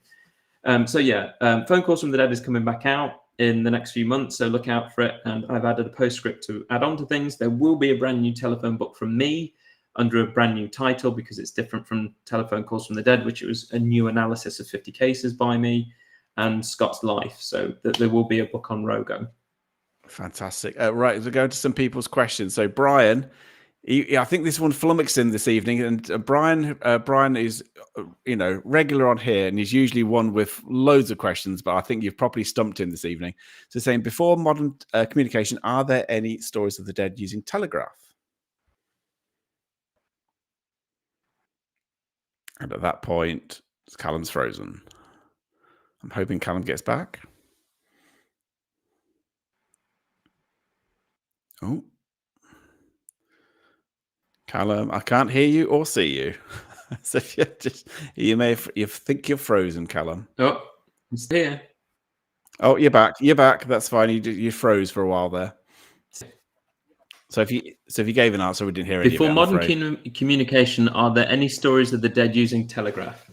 Phone Calls from the Dead is coming back out in the next few months, so look out for it. And I've added a postscript to add on to things. There will be a brand new telephone book from me under a brand new title, because it's different from Telephone Calls from the Dead, which was a new analysis of 50 cases by me, and Scott's life. So there will be a book on Rogo. Fantastic. Right, we'll go to some people's questions. So Brian, I think this one flummoxed in this evening, and Brian is, regular on here, and he's usually one with loads of questions, but I think you've properly stumped him this evening. So saying, before modern communication, are there any stories of the dead using Telegraph? And at that point, Callum's frozen. I'm hoping Callum gets back. Oh, Callum, I can't hear you or see you. So you think you're frozen, Callum. Oh, I'm still here. Oh, you're back. You're back. That's fine. You froze for a while there. So if you gave an answer, we didn't hear any. Before modern communication, are there any stories of the dead using Telegraph?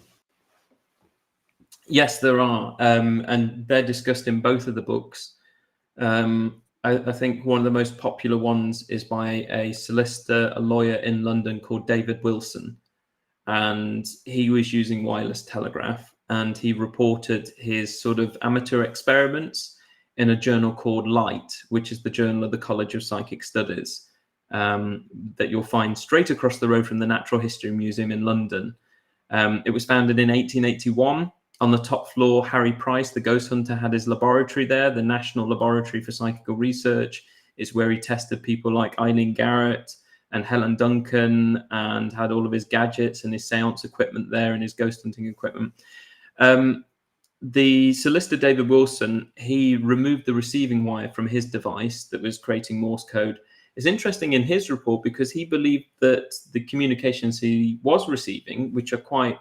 Yes, there are, and they're discussed in both of the books. I think one of the most popular ones is by a solicitor, a lawyer in London called David Wilson, and he was using wireless telegraph, and he reported his sort of amateur experiments in a journal called Light, which is the journal of the College of Psychic Studies, that you'll find straight across the road from the Natural History Museum in London. It was founded in 1881. On the top floor, Harry Price, the ghost hunter, had his laboratory there. The National Laboratory for Psychical Research is where he tested people like Eileen Garrett and Helen Duncan, and had all of his gadgets and his seance equipment there and his ghost hunting equipment. The solicitor, David Wilson, he removed the receiving wire from his device that was creating Morse code. It's interesting in his report, because he believed that the communications he was receiving, which are quite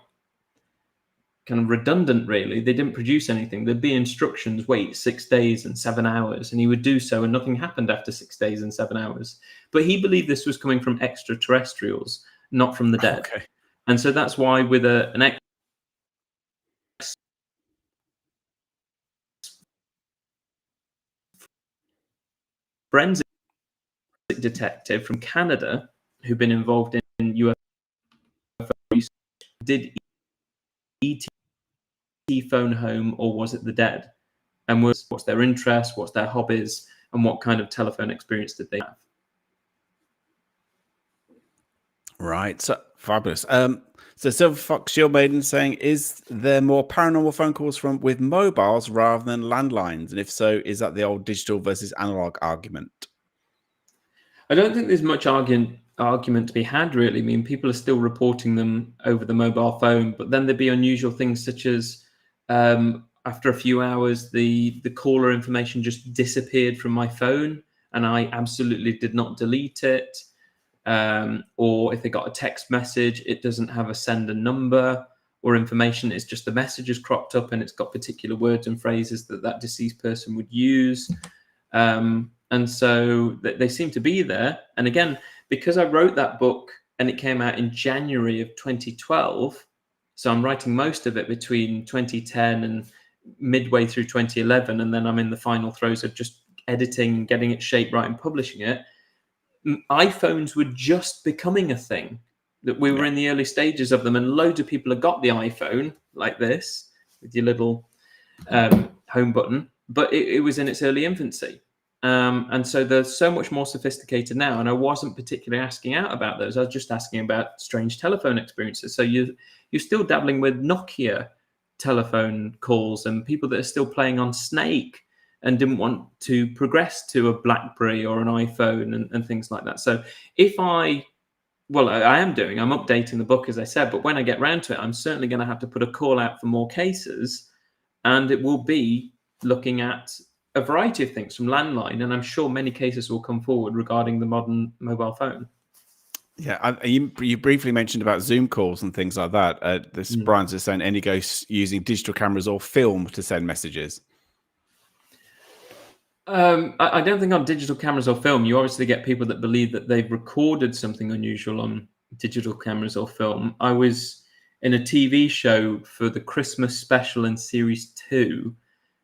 kind of redundant, really. They didn't produce anything. There'd be instructions, wait 6 days and 7 hours, and he would do so, and nothing happened after 6 days and 7 hours. But he believed this was coming from extraterrestrials, not from the dead. Okay. And so that's why with an forensic detective from Canada who'd been involved in UFO research did ET phone home, or was it the dead? and what's their interest, what's their hobbies, and what kind of telephone experience did they have. Right. So fabulous. So Silver Fox Shield Maiden saying, is there more paranormal phone calls with mobiles rather than landlines? And if so, is that the old digital versus analog argument? I don't think there's much argument to be had, really. I mean, people are still reporting them over the mobile phone, but then there'd be unusual things such as after a few hours, the caller information just disappeared from my phone, and I absolutely did not delete it. Or if they got a text message, it doesn't have a sender number or information. It's just the message has cropped up and it's got particular words and phrases that deceased person would use. And so they seem to be there. And again, because I wrote that book and it came out in January of 2012, so I'm writing most of it between 2010 and midway through 2011, and then I'm in the final throes of just editing, getting it shaped right and publishing it. iPhones were just becoming a thing, that we were in the early stages of them, and loads of people have got the iPhone like this with your little home button, but it was in its early infancy. And so they're so much more sophisticated now, and I wasn't particularly asking out about those. I was just asking about strange telephone experiences. So you're still dabbling with Nokia telephone calls and people that are still playing on Snake and didn't want to progress to a BlackBerry or an iPhone and things like that. So I am updating the book, as I said, but when I get round to it, I'm certainly going to have to put a call out for more cases, and it will be looking at a variety of things from landline, and I'm sure many cases will come forward regarding the modern mobile phone. Yeah, you briefly mentioned about Zoom calls and things like that. This Brian's just saying any ghosts using digital cameras or film to send messages. I don't think on digital cameras or film, you obviously get people that believe that they've recorded something unusual on digital cameras or film. I was in a TV show for the Christmas special in series 2.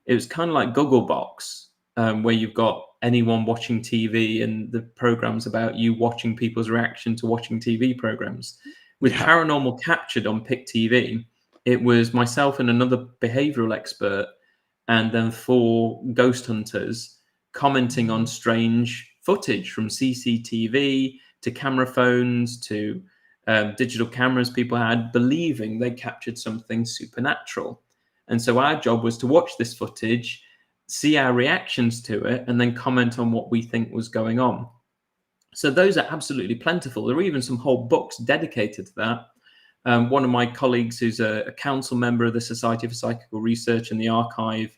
It was kind of like Gogglebox, where you've got anyone watching TV and the program's about you watching people's reaction to watching TV programs. With Paranormal Captured on Pick TV, it was myself and another behavioral expert and then 4 ghost hunters commenting on strange footage from CCTV to camera phones to digital cameras people had, believing they captured something supernatural. And so our job was to watch this footage, see our reactions to it, and then comment on what we think was going on. So those are absolutely plentiful. There are even some whole books dedicated to that. One of my colleagues, who's a council member of the Society for Psychical Research and the archival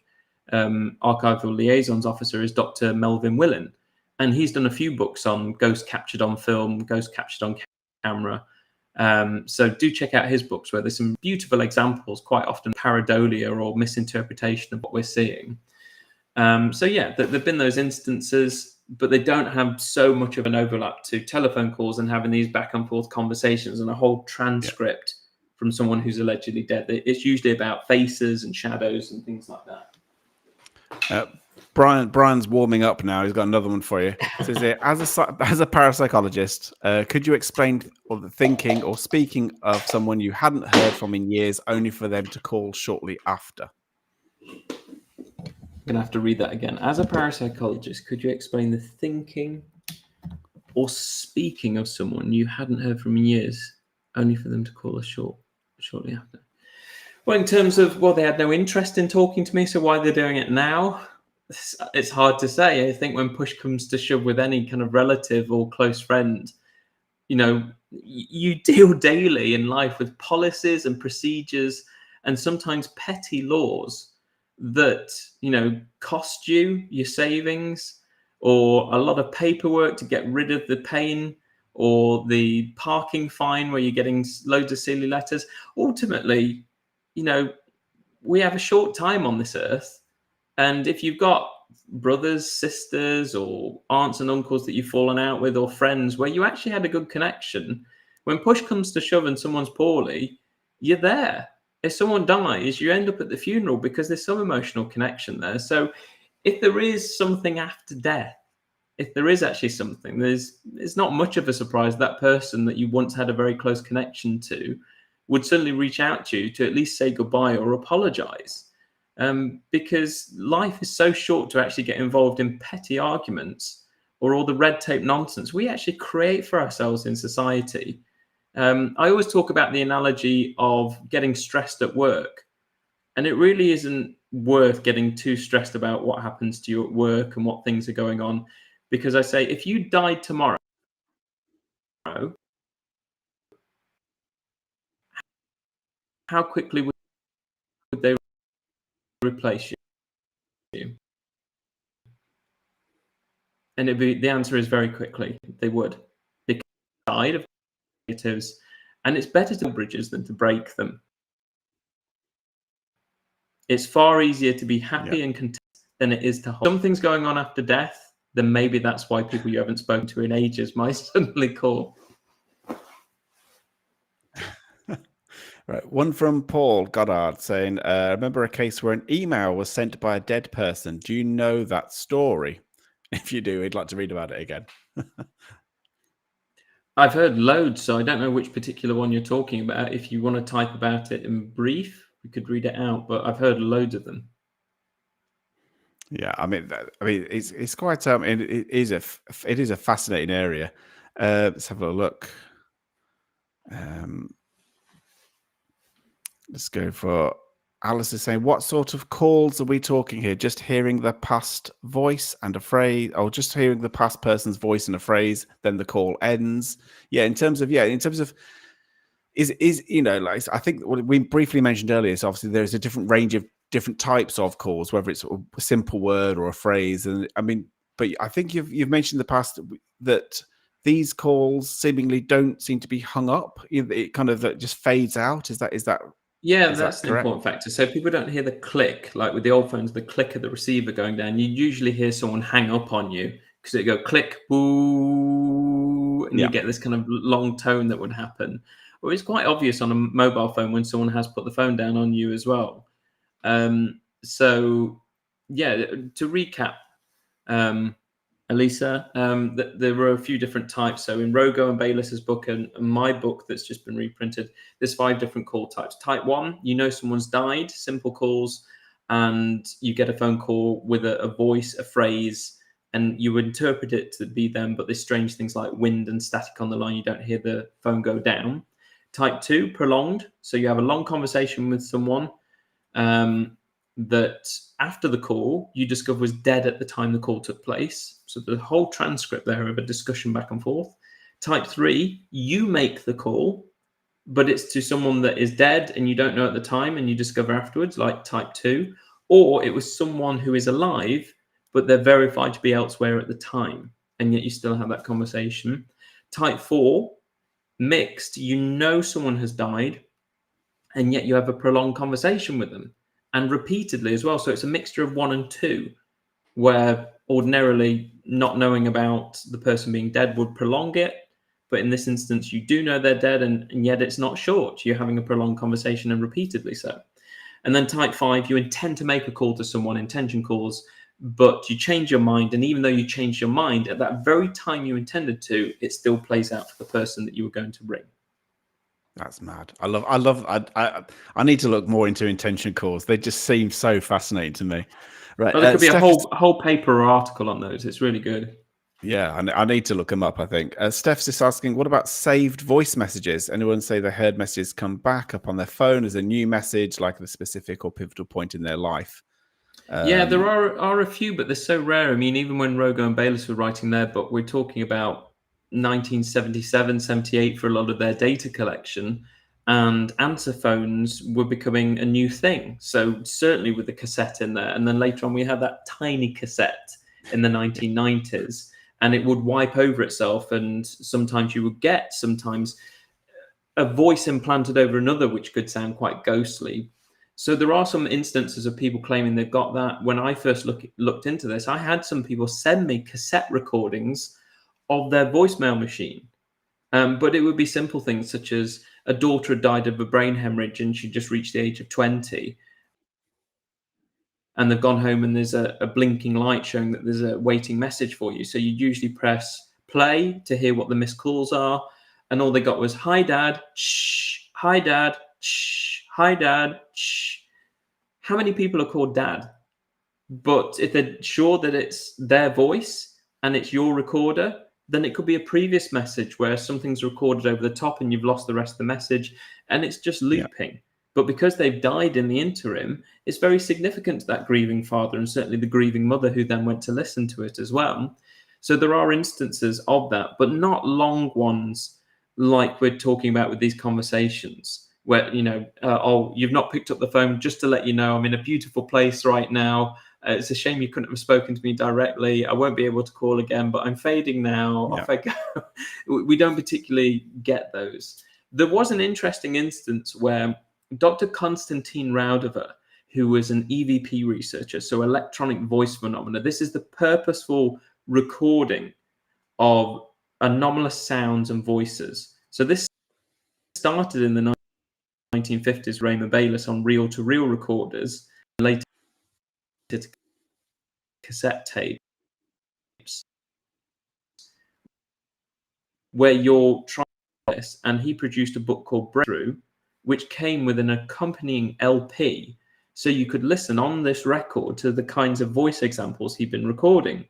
liaisons officer, is Dr. Melvin Willen. And he's done a few books on ghosts captured on film, ghosts captured on camera. So do check out his books, where there's some beautiful examples, quite often pareidolia or misinterpretation of what we're seeing. There've been those instances, but they don't have so much of an overlap to telephone calls and having these back and forth conversations and a whole transcript from someone who's allegedly dead. It's usually about faces and shadows and things like that. Brian's warming up now. He's got another one for you. Says here, as a parapsychologist, could you explain the thinking or speaking of someone you hadn't heard from in years, only for them to call shortly after? I'm going to have to read that again. As a parapsychologist, could you explain the thinking or speaking of someone you hadn't heard from in years, only for them to call us shortly after? Well, in terms of, they had no interest in talking to me, so why they're doing it now? It's hard to say. I think when push comes to shove with any kind of relative or close friend, you deal daily in life with policies and procedures and sometimes petty laws that, cost you your savings or a lot of paperwork to get rid of the pain, or the parking fine where you're getting loads of silly letters. Ultimately, we have a short time on this earth. And if you've got brothers, sisters, or aunts and uncles that you've fallen out with, or friends where you actually had a good connection, when push comes to shove and someone's poorly, you're there. If someone dies, you end up at the funeral because there's some emotional connection there. So if there is something after death, if there is actually something, it's not much of a surprise that person that you once had a very close connection to would suddenly reach out to you to at least say goodbye or apologize. because life is so short to actually get involved in petty arguments or all the red tape nonsense we actually create for ourselves in society. I always talk about the analogy of getting stressed at work, and it really isn't worth getting too stressed about what happens to you at work and what things are going on, because I say if you died tomorrow, how quickly would they replace you? And the answer is very quickly. They would. Because they died of negatives, and it's better to build bridges than to break them. It's far easier to be happy and content than it is to hold. Something's going on after death, then maybe that's why people you haven't spoken to in ages might suddenly call. Right. One from Paul Goddard saying, I remember a case where an email was sent by a dead person. Do you know that story? If you do, we'd like to read about it again. I've heard loads, so I don't know which particular one you're talking about. If you want to type about it in brief, we could read it out, but I've heard loads of them. Yeah, I mean, it's quite it is a fascinating area. Let's have a look. Let's go for Alice is saying, what sort of calls are we talking here? Just hearing the past voice and a phrase, or just hearing the past person's voice and a phrase, then the call ends. Yeah, in terms of is you know, like I think what we briefly mentioned earlier is obviously there's a different range of different types of calls, whether it's a simple word or a phrase. And I mean, but I think you've mentioned in the past that these calls seemingly don't seem to be hung up. It kind of just fades out. Is that Yeah, is that's that an correct? important factor. So people don't hear the click, like with the old phones, the click of the receiver going down. You usually hear someone hang up on you because it go click, boo, and you get this kind of long tone that would happen. Or it's quite obvious on a mobile phone when someone has put the phone down on you as well. So, yeah, to recap, Elisa, there were a few different types. So in Rogo and Bayless's book and my book that's just been reprinted, there's 5 different call types. Type 1, you know someone's died, simple calls, and you get a phone call with a voice, a phrase, and you interpret it to be them, but there's strange things like wind and static on the line. You don't hear the phone go down. Type 2, prolonged. So you have a long conversation with someone that after the call you discover was dead at the time the call took place. So the whole transcript there of a discussion back and forth. Type 3, you make the call, but it's to someone that is dead and you don't know at the time and you discover afterwards, like type 2. Or it was someone who is alive, but they're verified to be elsewhere at the time, and yet you still have that conversation. Type 4, mixed, you know someone has died, and yet you have a prolonged conversation with them, and repeatedly as well. So it's a mixture of 1 and 2, where ordinarily not knowing about the person being dead would prolong it. But in this instance, you do know they're dead, and yet it's not short. You're having a prolonged conversation, and repeatedly so. And then type 5, you intend to make a call to someone, intention calls, but you change your mind. And even though you changed your mind, at that very time you intended to, it still plays out for the person that you were going to ring. That's mad. I need to look more into intention calls. They just seem so fascinating to me. Right. Well, there could be a whole paper or article on those. It's really good. Yeah, I need to look them up, I think. Steph's just asking, what about saved voice messages? Anyone say they heard messages come back up on their phone as a new message, like a specific or pivotal point in their life? Yeah, there are a few, but they're so rare. I mean, even when Rogo and Bayless were writing their book, we're talking about 1977, 78 for a lot of their data collection, and answer phones were becoming a new thing. So certainly with the cassette in there. And then later on, we had that tiny cassette in the 1990s, and it would wipe over itself. And sometimes you would get a voice implanted over another, which could sound quite ghostly. So there are some instances of people claiming they've got that. When I first looked into this, I had some people send me cassette recordings of their voicemail machine. But it would be simple things such as a daughter had died of a brain hemorrhage and she just reached the age of 20. And they've gone home and there's a blinking light showing that there's a waiting message for you. So you usually press play to hear what the missed calls are. And all they got was, hi, Dad, shh, hi, Dad, shh, hi, Dad, shh. how many people are called dad? But if they're sure that it's their voice and it's your recorder, then it could be a previous message where something's recorded over the top and you've lost the rest of the message and it's just looping. But because they've died in the interim, it's very significant to that grieving father and certainly the grieving mother who then went to listen to it as well. So there are instances of that, but not long ones like we're talking about with these conversations where, oh, you've not picked up the phone, just to let you know, I'm in a beautiful place right now. It's a shame you couldn't have spoken to me directly. I won't be able to call again, but I'm fading now. Off I go. We don't particularly get those. There was an interesting instance where Dr. Konstantin Raudover, who was an EVP researcher, so electronic voice phenomena, this is the purposeful recording of anomalous sounds and voices. So this started in the 1950s, Raymond Bayless on reel-to-reel recorders, later to cassette tapes, where you're trying this, and he produced a book called Breakthrough, which came with an accompanying LP, so you could listen on this record to the kinds of voice examples he'd been recording.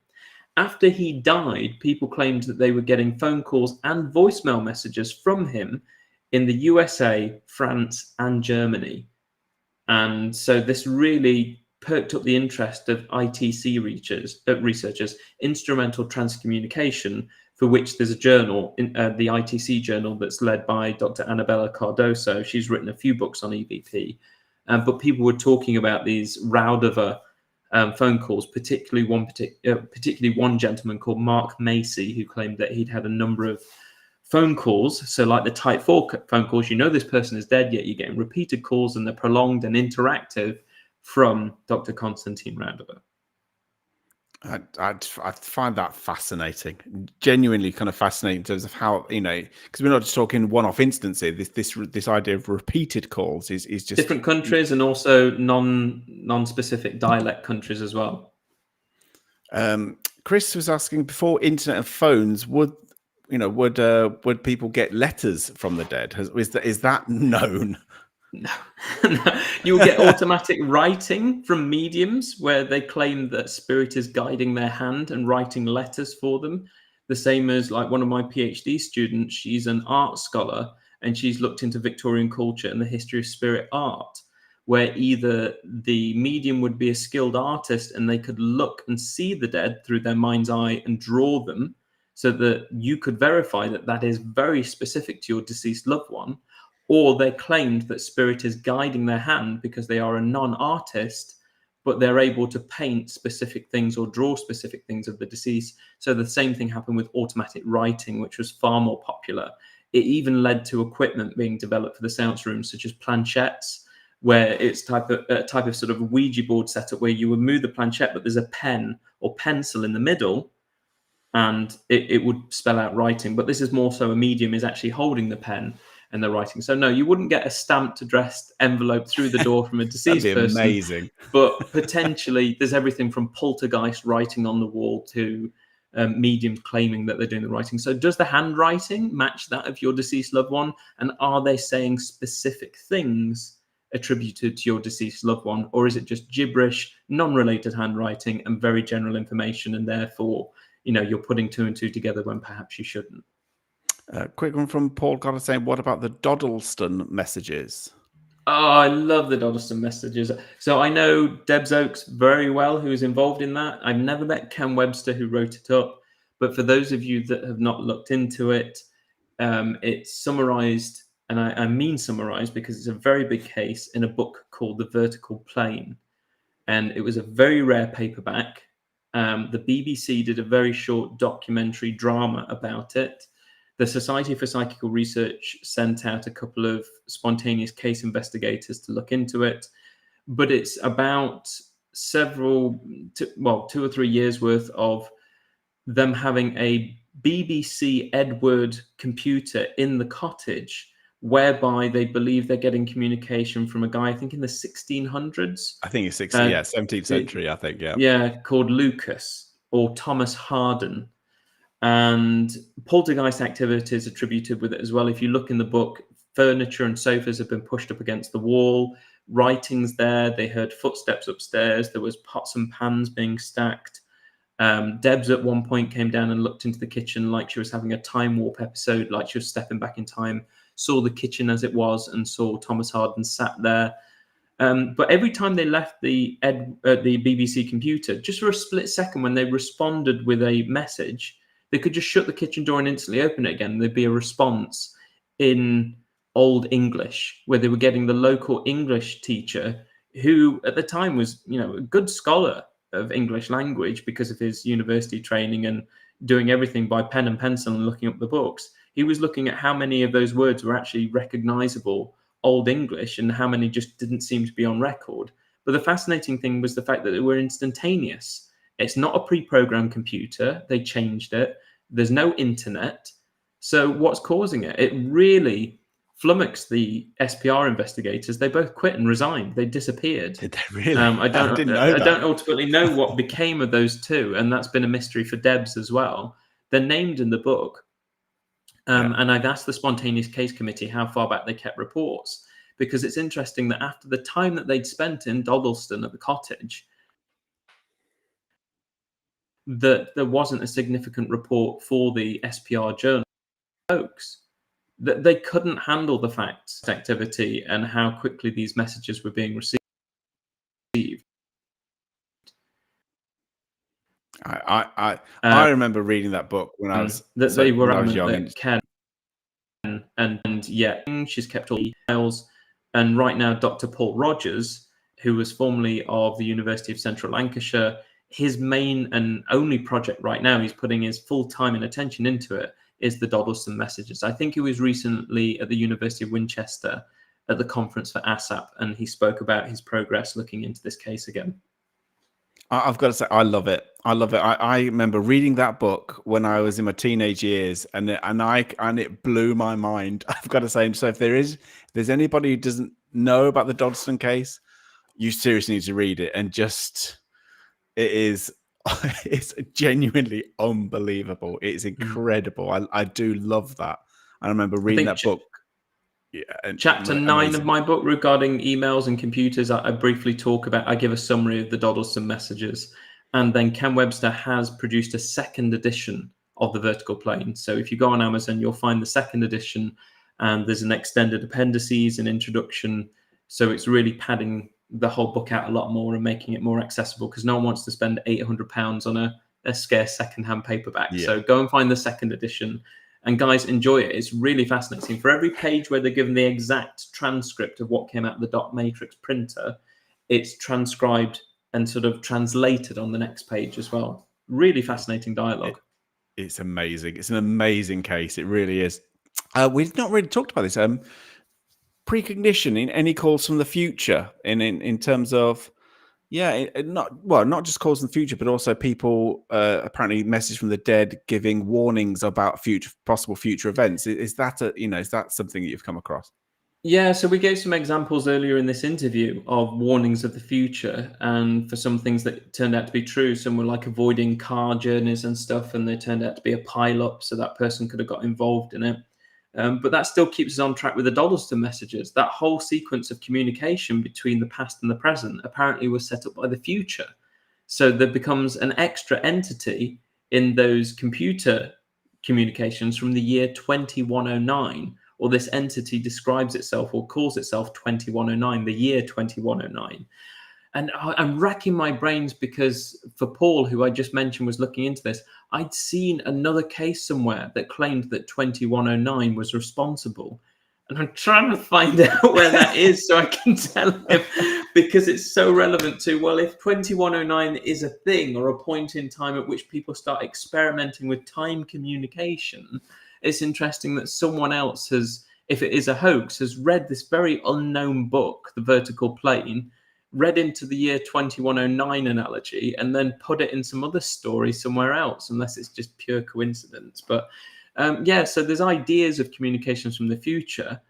After he died, people claimed that they were getting phone calls and voicemail messages from him in the USA, France, and Germany. And so this really perked up the interest of ITC researchers, instrumental transcommunication, for which there's a journal, the ITC journal, that's led by Dr. Annabella Cardoso. She's written a few books on EVP. But people were talking about these Raudover phone calls, particularly one gentleman called Mark Macy, who claimed that he'd had a number of phone calls. So like the type 4 phone calls, this person is dead, yet you're getting repeated calls and they're prolonged and interactive from Dr. Konstantin Raudover. I'd find that fascinating, genuinely kind of fascinating in terms of how, because we're not just talking one-off instances. This idea of repeated calls is just different countries and also non-specific dialect countries as well. Chris was asking, before internet and phones, would people get letters from the dead? Is that known? No. You'll get automatic writing from mediums where they claim that spirit is guiding their hand and writing letters for them. The same as like one of my PhD students, she's an art scholar and she's looked into Victorian culture and the history of spirit art, where either the medium would be a skilled artist and they could look and see the dead through their mind's eye and draw them so that you could verify that that is very specific to your deceased loved one. Or they claimed that spirit is guiding their hand because they are a non-artist, but they're able to paint specific things or draw specific things of the deceased. So the same thing happened with automatic writing, which was far more popular. It even led to equipment being developed for the seance rooms, such as planchettes, where it's type of sort of Ouija board setup where you would move the planchette, but there's a pen or pencil in the middle, and it would spell out writing. But this is more so a medium is actually holding the pen and they're writing. So no, you wouldn't get a stamped addressed envelope through the door from a deceased That'd be person. amazing. But potentially there's everything from poltergeist writing on the wall to mediums claiming that they're doing the writing. So does the handwriting match that of your deceased loved one? And are they saying specific things attributed to your deceased loved one? Or is it just gibberish, non-related handwriting and very general information? And therefore, you're putting two and two together when perhaps you shouldn't. Quick one from Paul Goddard saying, what about the Doddleston messages? Oh, I love the Doddleston messages. So I know Debs Oakes very well, who is involved in that. I've never met Ken Webster, who wrote it up. But for those of you that have not looked into it, it's summarized, and I mean summarized because it's a very big case, in a book called The Vertical Plane. And it was a very rare paperback. The BBC did a very short documentary drama about it. The Society for Psychical Research sent out a couple of spontaneous case investigators to look into it. But it's about 2 or 3 years worth of them having a BBC Edward computer in the cottage, whereby they believe they're getting communication from a guy, I think in the 1600s. I think it's 17th century, I think, yeah. Yeah, called Lucas or Thomas Harden. And poltergeist activities attributed with it as well. If you look in the book, furniture and sofas have been pushed up against the wall. writings there. They heard footsteps upstairs. There was pots and pans being stacked. Debs at one point came down and looked into the kitchen like she was having a time warp episode, like she was stepping back in time, saw the kitchen as it was, and saw Thomas Harden sat there. But every time they left the BBC computer, just for a split second, when they responded with a message, they could just shut the kitchen door and instantly open it again. There'd be a response in Old English, where they were getting the local English teacher, who at the time was, a good scholar of English language because of his university training and doing everything by pen and pencil and looking up the books. He was looking at how many of those words were actually recognizable Old English and how many just didn't seem to be on record. But the fascinating thing was the fact that they were instantaneous. It's not a pre-programmed computer. They changed it. There's no internet. So what's causing it? It really flummoxed the SPR investigators. They both quit and resigned. They disappeared. Did they really? I didn't know that. I don't ultimately know what became of those two, and that's been a mystery for Debs as well. They're named in the book. And I've asked the Spontaneous Case Committee how far back they kept reports, because it's interesting that after the time that they'd spent in Doddleston at the cottage, that there wasn't a significant report for the SPR journal. Folks, that they couldn't handle the facts, activity, and how quickly these messages were being received. I remember reading that book when I was they were when I was young. That Ken and yet she's kept all the emails. And right now, Dr. Paul Rogers, who was formerly of the University of Central Lancashire, his main and only project right now, he's putting his full time and attention into it, is the Doddleston messages. I think he was recently at the University of Winchester at the conference for ASAP, and he spoke about his progress looking into this case again. I've got to say, I love it. I love it. I remember reading that book when I was in my teenage years, and it blew my mind. I've got to say, so if there's anybody who doesn't know about the Doddleston case, you seriously need to read it. And just it's genuinely unbelievable. It's incredible. I do love that. I remember reading that book. Yeah, chapter 9 of my book regarding emails and computers, I briefly talk about, I give a summary of the Doddleston messages. And then Ken Webster has produced a second edition of the vertical plane. So if you go on Amazon, you'll find the second edition, and there's an extended appendices, an introduction. So it's really padding the whole book out a lot more and making it more accessible, because no one wants to spend £800 on a scarce secondhand paperback. Yeah. So go and find the second edition. And guys, enjoy it. It's really fascinating. For every page where they're given the exact transcript of what came out of the dot matrix printer, it's transcribed and sort of translated on the next page as well. Really fascinating dialogue. It's amazing. It's an amazing case. It really is. We've not really talked about this. Precognition in any calls from the future, in terms of, not just calls in the future, but also people apparently message from the dead giving warnings about possible future events. Is that something that you've come across? Yeah, so we gave some examples earlier in this interview of warnings of the future, and for some things that turned out to be true. Some were like avoiding car journeys and stuff, and they turned out to be a pile-up, so that person could have got involved in it. But that still keeps us on track with the Doddleston messages. That whole sequence of communication between the past and the present apparently was set up by the future. So there becomes an extra entity in those computer communications from the year 2109, or this entity describes itself or calls itself 2109, the year 2109. And I'm racking my brains because for Paul, who I just mentioned was looking into this, I'd seen another case somewhere that claimed that 2109 was responsible. And I'm trying to find out where that is so I can tell him, because it's so relevant to, well, if 2109 is a thing or a point in time at which people start experimenting with time communication, it's interesting that someone else has, if it is a hoax, has read this very unknown book, The Vertical Plane, read into the year 2109 analogy, and then put it in some other story somewhere else, unless it's just pure coincidence. But so there's ideas of communications from the future,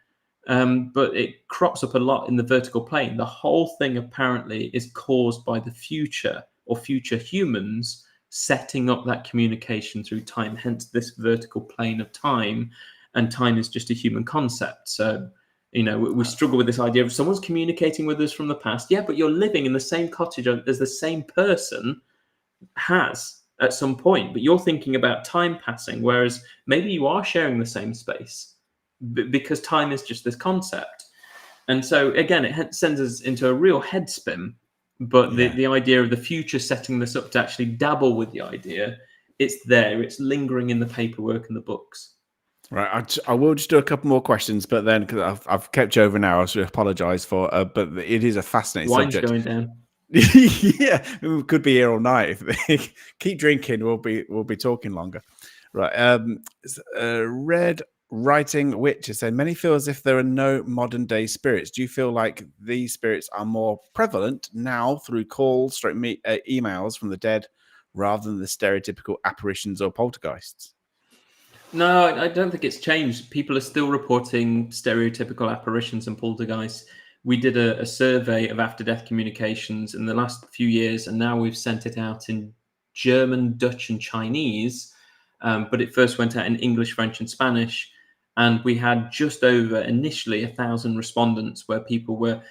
but it crops up a lot in the vertical plane. The whole thing apparently is caused by the future or future humans setting up that communication through time, hence this vertical plane of time, and time is just a human concept. So You know, we struggle with this idea of someone's communicating with us from the past. Yeah, but you're living in the same cottage as the same person has at some point, but you're thinking about time passing, whereas maybe you are sharing the same space because time is just this concept. And so again, it sends us into a real head spin. But the idea of the future setting this up to actually dabble with the idea, it's there, it's lingering in the paperwork and the books. Right, I will just do a couple more questions, but then because I've kept you over now, I should apologise for. But it is a fascinating Wine's subject. going down. Yeah, we could be here all night if they keep drinking. We'll be talking longer. Right. Red Writing Witch is saying many feel as if there are no modern day spirits. Do you feel like these spirits are more prevalent now through calls, emails from the dead, rather than the stereotypical apparitions or poltergeists? No, I don't think it's changed. People are still reporting stereotypical apparitions and poltergeists. We did a survey of after-death communications in the last few years, and now we've sent it out in German, Dutch, and Chinese. But it first went out in English, French, and Spanish. And we had just over, initially, 1,000 respondents where people were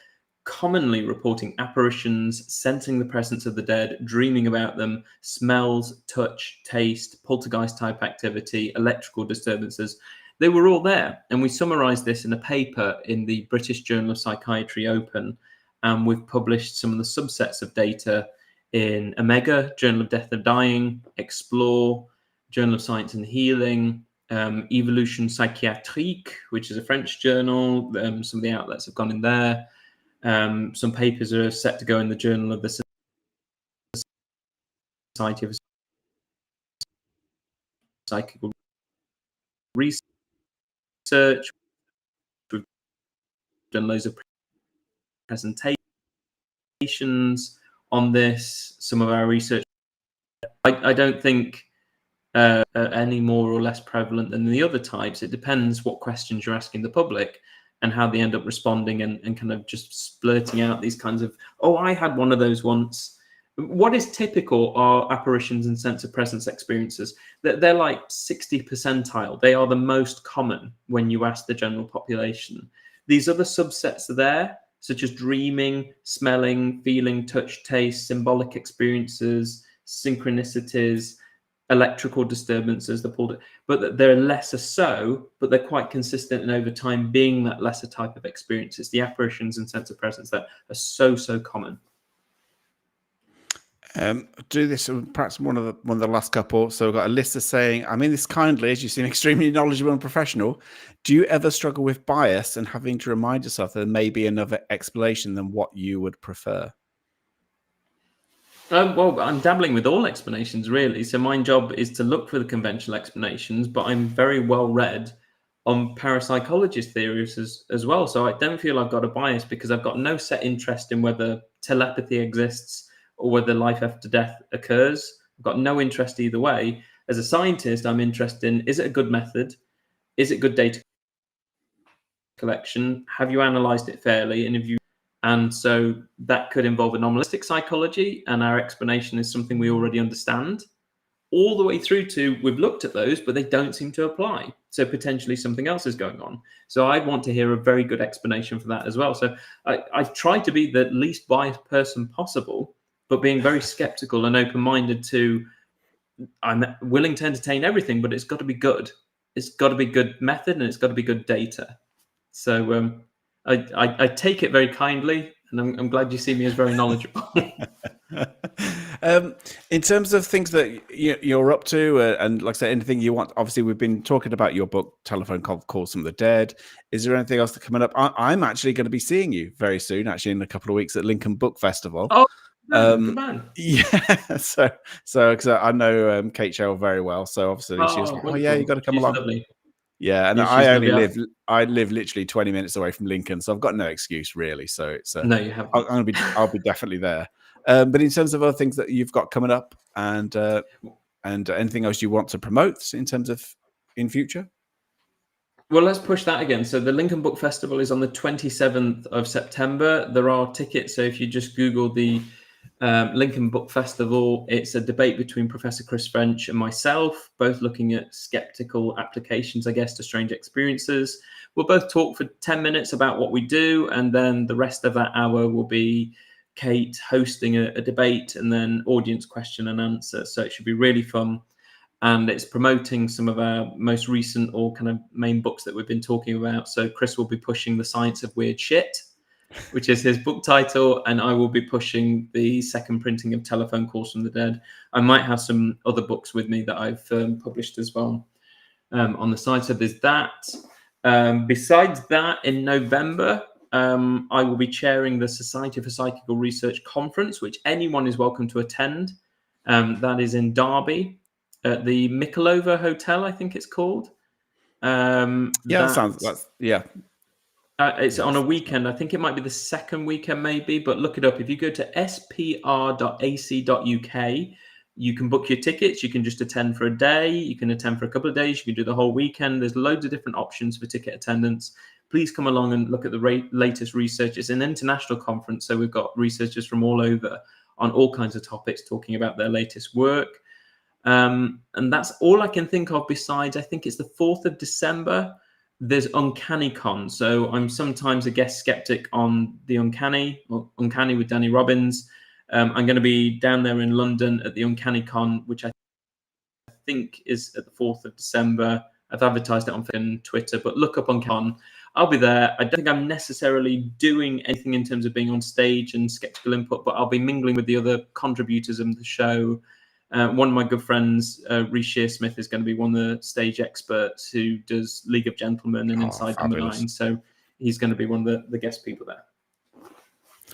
commonly reporting apparitions, sensing the presence of the dead, dreaming about them, smells, touch, taste, poltergeist type activity, electrical disturbances. They were all there. And we summarized this in a paper in the British Journal of Psychiatry Open. And we've published some of the subsets of data in Omega, Journal of Death and Dying, Explore, Journal of Science and Healing, Evolution Psychiatrique, which is a French journal. Some of the outlets have gone in there. Some papers are set to go in the Journal of the Society of Psychical Research. We've done loads of presentations on this. Some of our research, I don't think any more or less prevalent than the other types. It depends what questions you're asking the public and how they end up responding and kind of just splurting out these kinds of, oh, I had one of those once. What is typical are apparitions and sense of presence experiences. They're like 60 percentile. They are the most common when you ask the general population. These other subsets are there, such as dreaming, smelling, feeling, touch, taste, symbolic experiences, synchronicities, electrical disturbances, but they're lesser so, but they're quite consistent and over time being that lesser type of experiences. The apparitions and sense of presence that are so common. Do this perhaps one of the last couple. So I've got a listener saying, I mean this kindly, as you seem extremely knowledgeable and professional. Do you ever struggle with bias and having to remind yourself that there may be another explanation than what you would prefer? Well, I'm dabbling with all explanations, really. So my job is to look for the conventional explanations, but I'm very well read on parapsychologist theories as well. So I don't feel I've got a bias because I've got no set interest in whether telepathy exists or whether life after death occurs. I've got no interest either way. As a scientist, I'm interested in, is it a good method? Is it good data collection? Have you analyzed it fairly? And so that could involve anomalistic psychology, and our explanation is something we already understand, all the way through to we've looked at those, but they don't seem to apply. So potentially something else is going on. So I'd want to hear a very good explanation for that as well. So I try to be the least biased person possible, but being very skeptical and open-minded to, I'm willing to entertain everything, but it's got to be good. It's got to be good method and it's got to be good data. So I take it very kindly, and I'm glad you see me as very knowledgeable. In terms of things that you're up to, and like I said, anything you want, obviously we've been talking about your book, Telephone Calls from the Dead. Is there anything else that's coming up? I'm actually going to be seeing you very soon, actually in a couple of weeks at Lincoln Book Festival. Oh, good man. Yeah, so because I know Kate Sherrill very well, so obviously she was like, wonderful. oh yeah, you got to come She's along. Lovely. Yeah, and Yeah, I live literally 20 minutes away from Lincoln, so I've got no excuse really. So it's no, you haven't. I'll be definitely there. But in terms of other things that you've got coming up, and anything else you want to promote in terms of in future? Well, let's push that again. So the Lincoln Book Festival is on the 27th of September. There are tickets. So if you just Google the Lincoln Book Festival, it's a debate between Professor Chris French and myself, both looking at skeptical applications, I guess, to strange experiences. we'll both talk for 10 minutes about what we do, and then the rest of that hour will be Kate hosting a debate and then audience question and answer. So it should be really fun. And it's promoting some of our most recent or kind of main books that we've been talking about. So Chris will be pushing The Science of Weird Shit, which is his book title, and I will be pushing the second printing of Telephone Calls from the Dead. I might have some other books with me that I've published as well on the site. So there's that. Besides that, in November, I will be chairing the Society for Psychical Research Conference, which anyone is welcome to attend. That is in Derby at the Mikolova Hotel, I think it's called. That's it's on a weekend. I think it might be the second weekend, maybe, but look it up. If you go to spr.ac.uk, you can book your tickets. You can just attend for a day. You can attend for a couple of days. You can do the whole weekend. There's loads of different options for ticket attendance. Please come along and look at the latest research. It's an international conference, so we've got researchers from all over on all kinds of topics talking about their latest work. And that's all I can think of. Besides, I think it's the 4th of December. There's Uncanny Con. So I'm sometimes a guest skeptic on the Uncanny with Danny Robbins. I'm going to be down there in London at the Uncanny Con, which I think is at the 4th of December. I've advertised it on Twitter, but look up Uncanny. I'll be there. I don't think I'm necessarily doing anything in terms of being on stage and skeptical input, but I'll be mingling with the other contributors of the show. One of my good friends, Reece Shearsmith, is going to be one of the stage experts who does League of Gentlemen and Inside Number 9. So he's going to be one of the guest people there.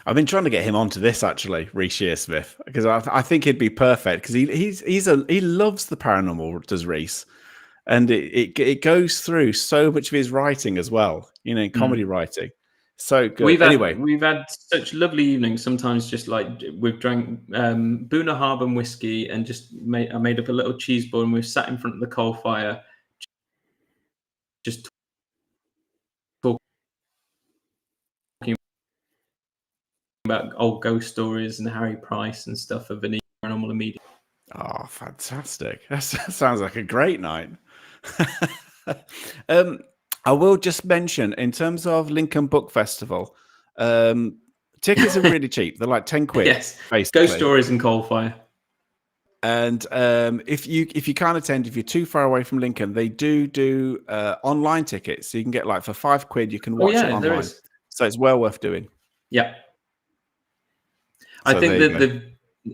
I've been trying to get him onto this, actually, Reece Shearsmith, because I think he'd be perfect, because he loves the paranormal, does Reece, and it goes through so much of his writing as well, in comedy writing. So good. We've had such lovely evenings. Sometimes just like we've drank Boona Harbor whiskey and I made up a little cheese ball, and we've sat in front of the coal fire, just talking about old ghost stories and Harry Price and stuff of an paranormal immediate. Oh, fantastic! That sounds like a great night. I will just mention, in terms of Lincoln Book Festival, tickets are really cheap. They're like 10 quid. Yes, basically. Ghost Stories and Coalfire. And if you can't attend, if you're too far away from Lincoln, they do online tickets. So you can get, like, for 5 quid, you can watch it online. So it's well worth doing. Yeah. I think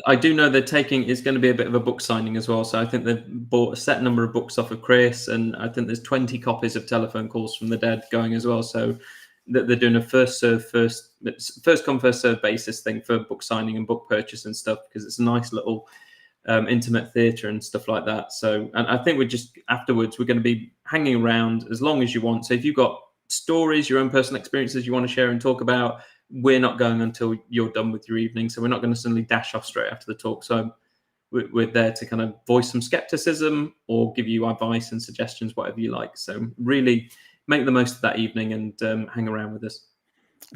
I do know it's going to be a bit of a book signing as well. So I think they've bought a set number of books off of Chris, and I think there's 20 copies of Telephone Calls from the Dead going as well. So they're doing a first come, first serve basis thing for book signing and book purchase and stuff, because it's a nice little intimate theatre and stuff like that. So, and I think afterwards, we're going to be hanging around as long as you want. So if you've got stories, your own personal experiences you want to share and talk about, we're not going until you're done with your evening. So we're not going to suddenly dash off straight after the talk. So we're there to kind of voice some skepticism or give you advice and suggestions, whatever you like. So really make the most of that evening and hang around with us.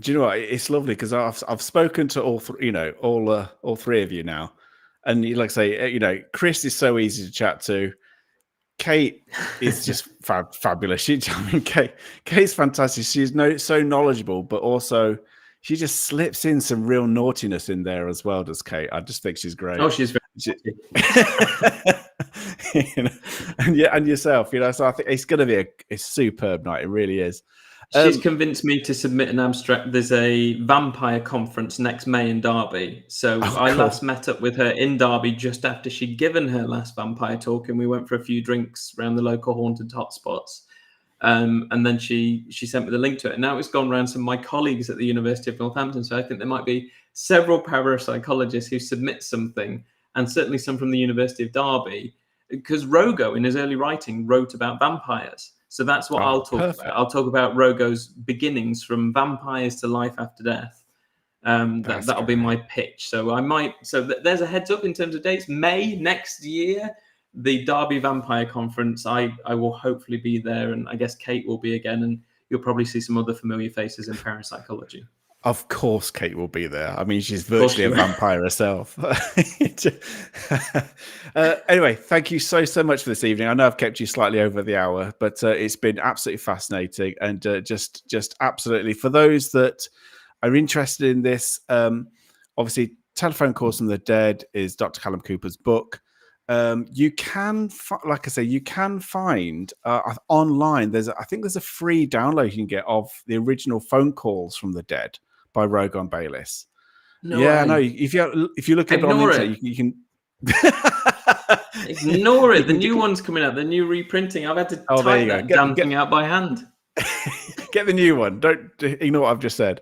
Do you know what? It's lovely, because I've spoken to all three of you now, and like I say, Chris is so easy to chat to. Kate is just fabulous. Kate's fantastic. She's so knowledgeable, but also she just slips in some real naughtiness in there as well, does Kate? I just think she's great. Oh, she's very and yourself, so I think it's going to be a superb night. It really is. She's convinced me to submit an abstract. There's a vampire conference next May in Derby. So I last met up with her in Derby just after she'd given her last vampire talk, and we went for a few drinks around the local haunted hotspots. And then she sent me the link to it. And now it's gone around some of my colleagues at the University of Northampton. So I think there might be several parapsychologists who submit something, and certainly some from the University of Derby, because Rogo, in his early writing, wrote about vampires. So that's what I'll talk about. I'll talk about Rogo's beginnings from vampires to life after death. That'll be my pitch. So there's a heads up in terms of dates. May next year, the Derby Vampire Conference. I will hopefully be there, and I guess Kate will be again, and you'll probably see some other familiar faces in parapsychology. Of course, Kate will be there. I mean, she's Of course virtually a you will. vampire herself. Anyway, thank you so much for this evening. I know I've kept you slightly over the hour, but it's been absolutely fascinating and just absolutely for those that are interested in this. Obviously, Telephone Calls from the Dead is Dr. Callum Cooper's book. You can, like I say, you can find online. I think there's a free download you can get of the original Phone Calls from the Dead by Rogo and Bayless. No Yeah, way. no. If you look at it on the Ignore internet, it. you can Ignore you it. The can new one's coming out. The new reprinting. I've had to Oh, there type you go. that damn thing out by hand. Get the new one. Don't ignore what I've just said.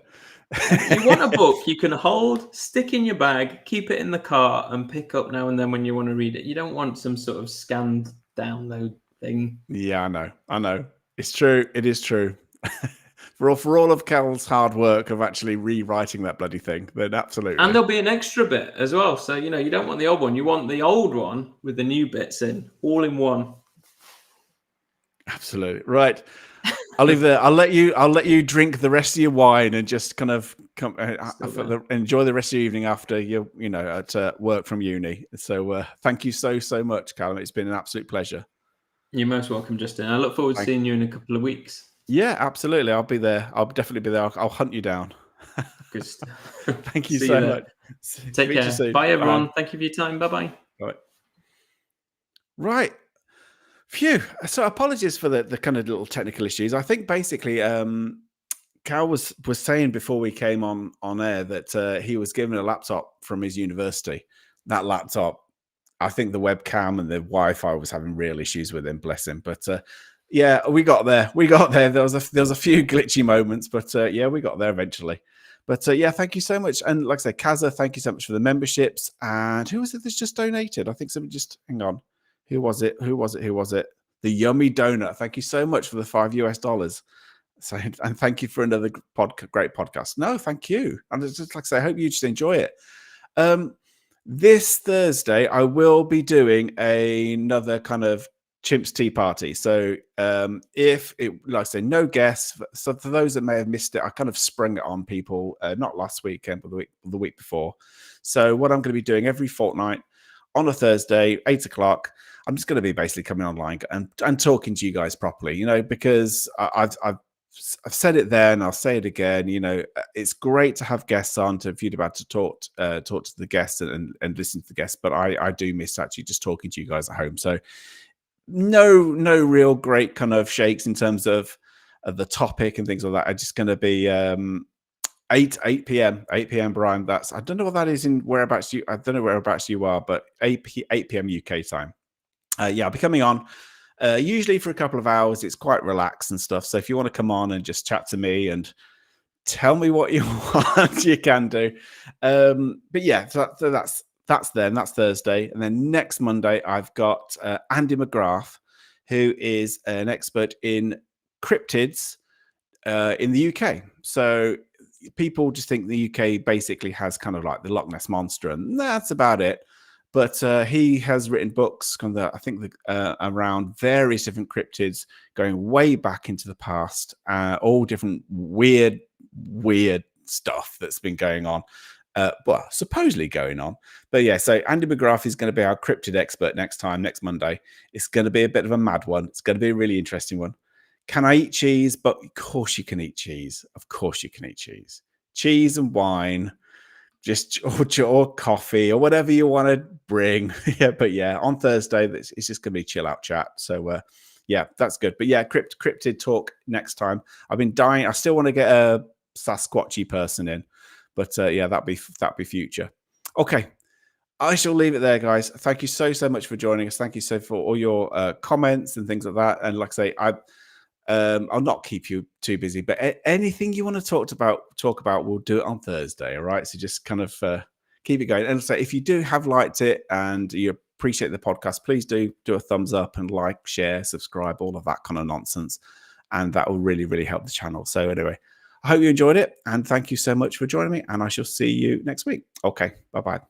You want a book you can hold, stick in your bag, keep it in the car, and pick up now and then when you want to read it. You don't want some sort of scanned download thing. Yeah, I know. It's true. It is true. For all of Cal's hard work of actually rewriting that bloody thing, then absolutely. And there'll be an extra bit as well. So, you don't want the old one. You want the old one with the new bits in, all in one. Absolutely. Right. I'll leave there. I'll let you drink the rest of your wine and just kind of enjoy the rest of your evening after you at work from uni. So thank you so much, Callum. It's been an absolute pleasure. You're most welcome, Justin. I look forward to seeing you in a couple of weeks. Yeah, absolutely. I'll be there. I'll definitely be there. I'll hunt you down. Good stuff. Thank you so much. Take care. Bye, everyone. Bye. Thank you for your time. Bye-bye. Bye. Right. Phew. So apologies for the kind of little technical issues. I think basically Cal was saying before we came on air that he was given a laptop from his university. That laptop, I think the webcam and the Wi-Fi was having real issues with him, bless him. But yeah, we got there. There was a few glitchy moments, but yeah, we got there eventually. But yeah, thank you so much. And like I said, Kaza, thank you so much for the memberships. And who was it that's just donated? I think somebody just, hang on. Who was it? The Yummy Donut. Thank you so much for the $5. So, and thank you for another great podcast. No, thank you. And it's just like I say, I hope you just enjoy it. This Thursday, I will be doing another kind of Chimps Tea Party. So if it, like I say, no guests. So for those that may have missed it, I kind of sprung it on people, not last weekend, but the week before. So what I'm going to be doing every fortnight on a Thursday, 8 o'clock, I'm just going to be basically coming online and talking to you guys properly, because I've said it there and I'll say it again. It's great to have guests on for you to be able to talk to the guests and listen to the guests, but I do miss actually just talking to you guys at home. So no real great kind of shakes in terms of the topic and things like that. It's just going to be 8 p.m. Brian. I don't know what that is in whereabouts you. I don't know whereabouts you are, but 8 p.m. UK time. Yeah, I'll be coming on. Usually for a couple of hours. It's quite relaxed and stuff. So if you want to come on and just chat to me and tell me what you want, you can do. But yeah, so that's then. That's Thursday. And then next Monday, I've got Andy McGrath, who is an expert in cryptids in the UK. So people just think the UK basically has kind of like the Loch Ness Monster, and that's about it. But he has written books, around various different cryptids, going way back into the past, all different weird stuff that's been going on. Well, supposedly going on. But yeah, so Andy McGrath is going to be our cryptid expert next Monday. It's going to be a bit of a mad one. It's going to be a really interesting one. Can I eat cheese? But of course you can eat cheese. Of course you can eat cheese. Cheese and wine. Or coffee or whatever you want to bring. Yeah, but yeah, on Thursday it's just gonna be chill out chat. So yeah, that's good. But yeah, cryptid talk next time. I've been dying. I still want to get a Sasquatchy person in, but yeah, that'd be future. Okay, I shall leave it there, guys. Thank you so much for joining us. Thank you for all your comments and things like that. And like I say, I'll not keep you too busy, but anything you want to talk about, we'll do it on Thursday. All right. So just kind of keep it going. And so if you do have liked it and you appreciate the podcast, please do a thumbs up and like, share, subscribe, all of that kind of nonsense. And that will really, really help the channel. So anyway, I hope you enjoyed it. And thank you so much for joining me. And I shall see you next week. Okay. Bye-bye.